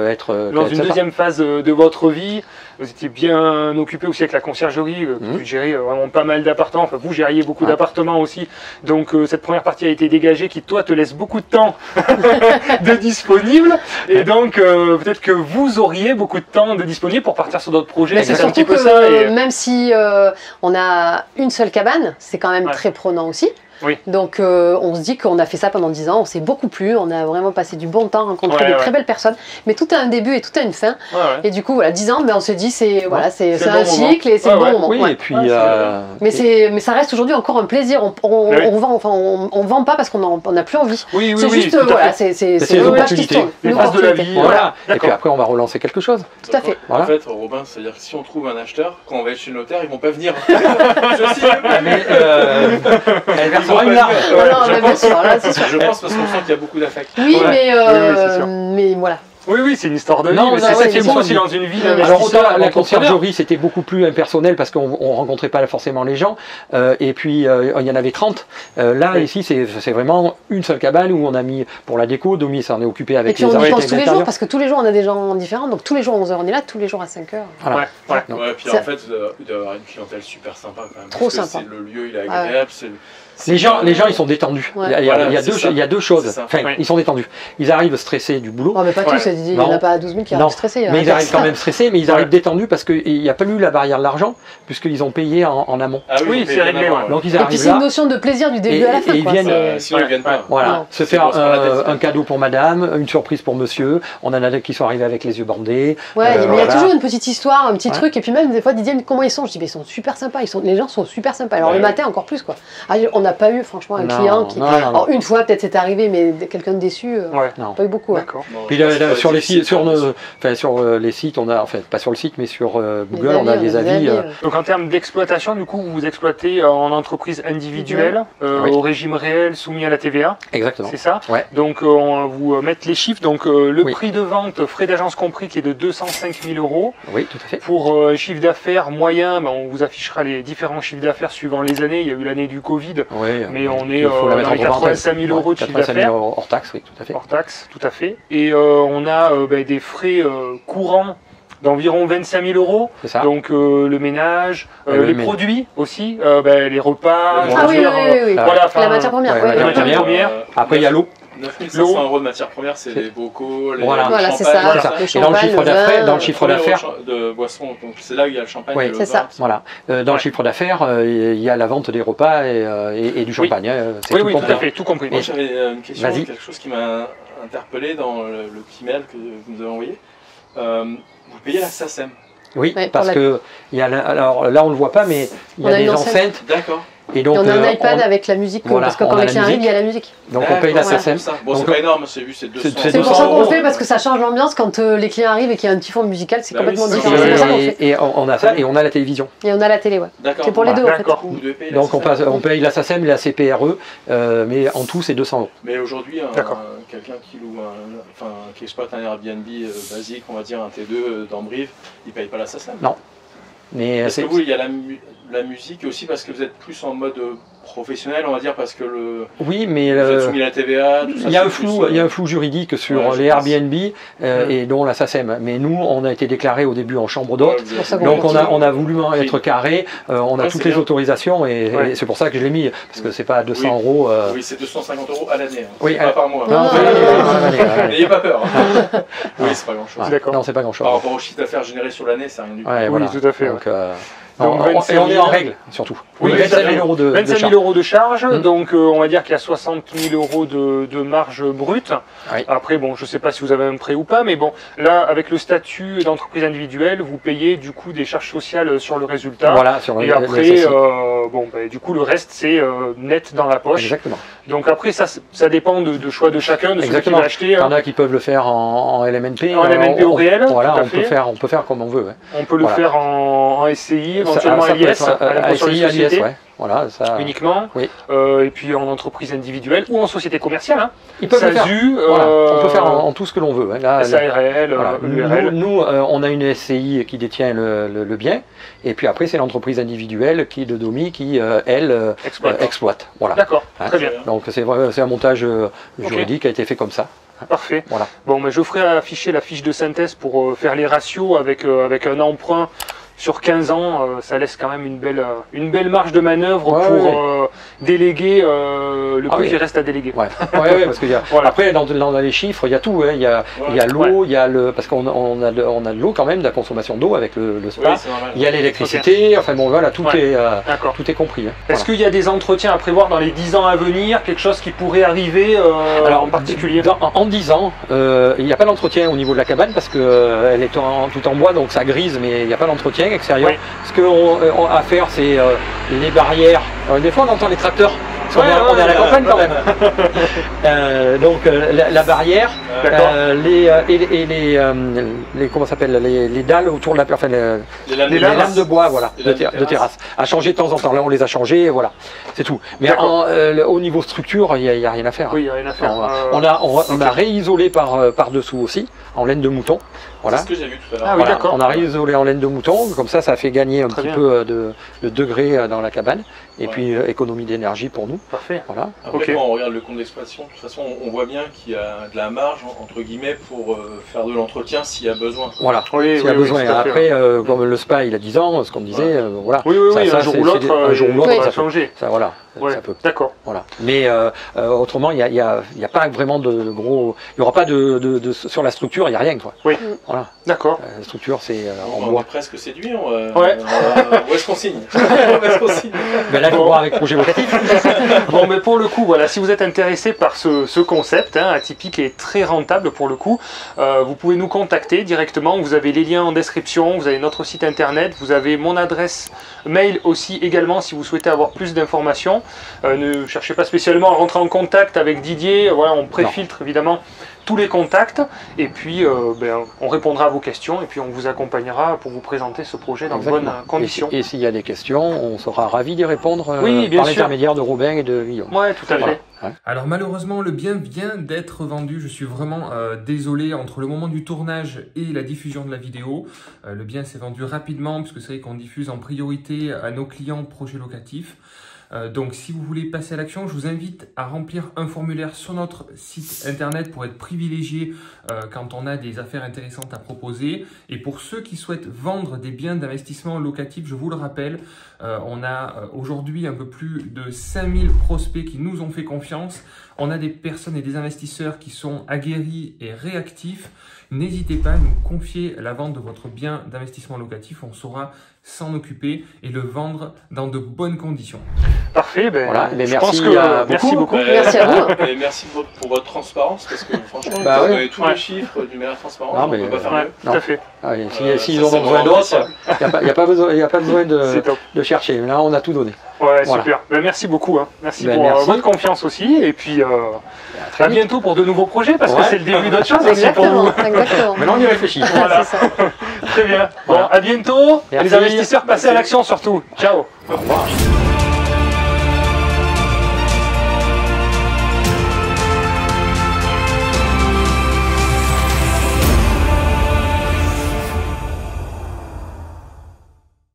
être... Dans une deuxième phase de votre vie, vous étiez bien occupé aussi avec la conciergerie, vous gériez vraiment pas mal d'appartements, enfin vous gériez beaucoup d'appartements aussi, donc cette première partie a été dégagée qui toi te laisse beaucoup de temps de disponible, et donc peut-être que vous auriez beaucoup de temps de disponible pour partir sur d'autres projets. Surtout que même si on a une seule cabane, c'est quand même très prenant aussi. Oui. Donc on se dit qu'on a fait ça pendant 10 ans, on s'est beaucoup plu, on a vraiment passé du bon temps, rencontré des très belles personnes, mais tout a un début et tout a une fin. Et du coup voilà, 10 ans, on se dit c'est voilà, c'est un cycle et c'est le bon moment. Oui, et puis mais ça reste aujourd'hui encore un plaisir. On vend pas parce qu'on n'a plus envie. C'est juste voilà, c'est une opportunité, les phases de la vie. Voilà. Et puis après on va relancer quelque chose. Tout à fait. En fait, Robin, c'est-à-dire que si on trouve un acheteur, quand on va être chez le notaire, ils vont pas venir. Je sais. Bien sûr, là, c'est sûr. Je pense parce qu'on sent qu'il y a beaucoup d'affect. Oui, mais voilà. Oui, c'est une histoire de vie, mais c'est ça qui est beau aussi dans une vie d'investisseur. Alors autant la conciergerie, c'était beaucoup plus impersonnel parce qu'on rencontrait pas forcément les gens, et puis il y en avait 30. Là, ici, c'est vraiment une seule cabane où on a mis, pour la déco, Domi s'en est occupé avec les architectes. Et puis on y pense tous les jours, parce que tous les jours on a des gens différents, donc tous les jours à 11h on est là, tous les jours à 5h. Voilà. Puis en fait, il doit y avoir une clientèle super sympa quand même. Trop sympa. Le lieu, il est agréable. Les gens, ils sont détendus. Il y a deux choses. Enfin, ils sont détendus. Ils arrivent stressés du boulot. Non, mais pas tous. Il n'y en a pas 12 000 qui arrivent stressés. Mais ils arrivent quand même stressés, mais ils arrivent détendus parce qu'il n'y a pas eu la barrière de l'argent, puisqu'ils ont payé en amont. Ah oui, c'est réglé. Donc ils arrivent là. Et puis c'est une notion de plaisir du début à la fin. Et ils viennent. Sinon ils viennent pas. Voilà. Se faire un cadeau pour madame, une surprise pour monsieur. On en a qui sont arrivés avec les yeux bandés. Ouais, mais il y a toujours une petite histoire, un petit truc. Et puis même des fois, Didier, comment ils sont? Je dis, mais ils sont super sympas. Les gens sont super sympas. Alors le matin, encore plus quoi. On n'a pas eu, franchement, un client qui. Alors une fois, peut-être c'est arrivé, mais quelqu'un de déçu, pas eu beaucoup. D'accord. Puis sur les sites, sur les sites, on a, enfin pas sur le site, mais sur Google, on a des avis. Donc en termes d'exploitation, du coup, vous exploitez en entreprise individuelle, au régime réel soumis à la TVA. Exactement. C'est ça. Donc on va vous mettre les chiffres. Donc le prix de vente, frais d'agence compris, qui est de 205 000 €. Oui, tout à fait. Pour chiffre d'affaires moyen, on vous affichera les différents chiffres d'affaires suivant les années. Il y a eu l'année du Covid, mais on est dans les 85 000 € de chiffre d'affaires. Hors taxe, oui, tout à fait. Hors taxe, tout à fait. Et on a des frais courants d'environ 25 000 €. C'est ça. Donc le ménage, les produits aussi, les repas, voilà, la matière première. La matière première. Après il y a l'eau. 9 500 € de matière première, c'est les bocaux, les voilà, c'est ça. Et dans le chiffre d'affaires, de boissons, donc c'est là où il y a le champagne. Oui, c'est ça. Voilà. Dans le chiffre d'affaires, il y a la vente des repas et du champagne. Oui, tout à fait, tout compris. Moi j'avais une question, quelque chose qui m'a interpellé dans le petit mail que vous nous avez envoyé. Vous payez la SACEM. Oui, Ouais, parce que alors là on le voit pas, mais il y a des enceintes. D'accord. Et donc, on a un iPad avec la musique, voilà, parce que quand les clients arrivent, il y a la musique. Donc on paye la SACEM. Bon, c'est pas énorme, c'est 200 C'est pour ça qu'on le fait, parce que ça change l'ambiance quand les clients arrivent et qu'il y a un petit fond musical, c'est complètement différent. C'est pour ça qu'on le fait. Et on a ça, et on a la télévision. Et on a la télé, ouais. C'est pour les deux, en fait. Donc on paye la SACEM et la CPRE, mais en tout c'est 200 €. Mais aujourd'hui, quelqu'un qui loue, qui exploite un Airbnb basique, on va dire un T2 dans Brive, il paye pas la SACEM. Non. Mais est-ce que vous, il y a la musique aussi parce que vous êtes plus en mode professionnel, on va dire, parce que oui, mais vous êtes soumis à la TVA, tout ça. Il y a un flou juridique sur les Airbnb et dont la SACEM. Mais nous, on a été déclaré au début en chambre d'hôte, donc on a voulu être carré, on a toutes les autorisations et c'est pour ça que je l'ai mis, parce que c'est pas 200 €. Oui, c'est 250 € à l'année, oui, pas par mois. Non, n'ayez pas peur. Oui, c'est pas grand chose. Non, c'est pas grand chose. Par rapport au chiffre d'affaires généré sur l'année, c'est rien du tout. Oui, tout à fait. Et on est en règle, surtout. Oui, 25 000 € de charge, donc on va dire qu'il y a 60 000 € de marge brute. Oui. Après, bon, je ne sais pas si vous avez un prêt ou pas, mais bon, là, avec le statut d'entreprise individuelle, vous payez du coup des charges sociales sur le résultat. Voilà, sur et après, du coup, le reste, c'est net dans la poche. Exactement. Donc après, ça dépend de choix de chacun, de ce qu'il va acheter. Il y en a qui peuvent le faire en LMNP. En LMNP au réel. Voilà, on peut faire comme on veut. Ouais. On peut le faire en SCI, éventuellement à l'IS, à l'impôt sur les sociétés. Voilà, ça... uniquement, oui. Et puis en entreprise individuelle ou en société commerciale. Hein. Ils peuvent SASU, le faire. Voilà. On peut faire en tout ce que l'on veut. Hein. Là, SARL, voilà. URL. Nous, on a une SCI qui détient le bien, et puis après c'est l'entreprise individuelle de Domi qui, elle, exploite. Voilà. D'accord, très bien. Donc c'est un montage juridique qui a été fait comme ça. Parfait. Voilà. Bon, mais je ferai afficher la fiche de synthèse pour faire les ratios avec un emprunt. Sur 15 ans, ça laisse quand même une belle marge de manœuvre pour déléguer le peu qui reste à déléguer. Ouais, parce que après dans les chiffres, il y a tout. Hein. Il y a l'eau, il y a parce qu'on a de l'eau quand même, de la consommation d'eau avec le spa. Oui, il y a l'électricité. Enfin bon, voilà, tout est compris. Hein. Est-ce qu'il y a des entretiens à prévoir dans les 10 ans à venir, quelque chose qui pourrait arriver en particulier? En 10 ans, il n'y a pas d'entretien au niveau de la cabane parce que elle est tout en bois, donc ça grise, mais il n'y a pas d'entretien extérieur. Oui. Ce qu'on a à faire, c'est les barrières. Des fois, on entend les tracteurs. On est à la campagne quand même. Donc la barrière, comment s'appelle, les dalles autour de les lames de bois, voilà, de terrasse. À changer de temps en temps. Là, on les a changées, voilà, c'est tout. Mais au niveau structure, il n'y a rien à faire. Oui, il n'y a rien à faire. On a réisolé par dessous aussi, en laine de mouton. Voilà. C'est ce que j'ai vu tout à l'heure. Ah, oui, d'accord. On a réisolé en laine de mouton, comme ça fait gagner un petit peu de degrés dans la cabane, et puis économie d'énergie pour nous. Parfait. Voilà. Après, quand on regarde le compte d'exploitation, de toute façon, on voit bien qu'il y a de la marge, entre guillemets, pour faire de l'entretien s'il y a besoin. Voilà, s'il y a besoin. Après, comme le spa, il a 10 ans, ce qu'on disait, voilà. Oui, un jour ou l'autre, ça va changer. Ça, voilà. Ça peut. D'accord. Voilà. Mais autrement, il n'y a pas vraiment de gros. Il n'y aura pas sur la structure, il n'y a rien, quoi. Oui. Voilà. D'accord. La structure, c'est en on bois. est presque séduit. Où est-ce qu'on signe? Ben là, il faut voir avec projet locatif. Bon, mais pour le coup, voilà, si vous êtes intéressé par ce concept atypique et très rentable pour le coup, vous pouvez nous contacter directement. Vous avez les liens en description, vous avez notre site internet, vous avez mon adresse mail aussi également si vous souhaitez avoir plus d'informations. Ne cherchez pas spécialement à rentrer en contact avec Didier. Voilà, on préfiltre évidemment tous les contacts et puis on répondra à vos questions et puis on vous accompagnera pour vous présenter ce projet dans de bonnes conditions. Et s'il y a des questions, on sera ravis d'y répondre par l'intermédiaire de Robin et de Guillaume. Oui, tout à fait. Alors malheureusement le bien vient d'être vendu, je suis vraiment désolé, entre le moment du tournage et la diffusion de la vidéo, le bien s'est vendu rapidement puisque c'est vrai qu'on diffuse en priorité à nos clients projets locatifs. Donc si vous voulez passer à l'action, je vous invite à remplir un formulaire sur notre site internet pour être privilégié quand on a des affaires intéressantes à proposer. Et pour ceux qui souhaitent vendre des biens d'investissement locatif, je vous le rappelle, on a aujourd'hui un peu plus de 5000 prospects qui nous ont fait confiance. On a des personnes et des investisseurs qui sont aguerris et réactifs. N'hésitez pas à nous confier la vente de votre bien d'investissement locatif. On saura s'en occuper et le vendre dans de bonnes conditions. Parfait, ben, Voilà, mais je merci, pense que, merci beaucoup. Merci à vous. Et merci pour votre transparence, parce que franchement, Bah vous ouais. avez tous les chiffres d'une manière transparente, Non, on mais, ne peut pas faire Ouais, mieux. tout à fait. Ah oui, s'ils Ça, en c'est ont besoin vraiment d'autres, appréciable. il n'y a pas besoin C'est top. de chercher. Là, on a tout donné. Ouais, Voilà. super. Ben, merci beaucoup. Hein. Merci Ben, pour merci. votre confiance aussi. Et puis, très à vite. bientôt pour de nouveaux projets, parce que Ouais. c'est le début d'autres choses aussi pour Exactement, vous. exactement. Maintenant, on y réfléchit. Voilà. C'est ça. Très bien. Bon, Voilà. à bientôt. Merci. Les investisseurs, passez à l'action surtout. Ciao. Au revoir.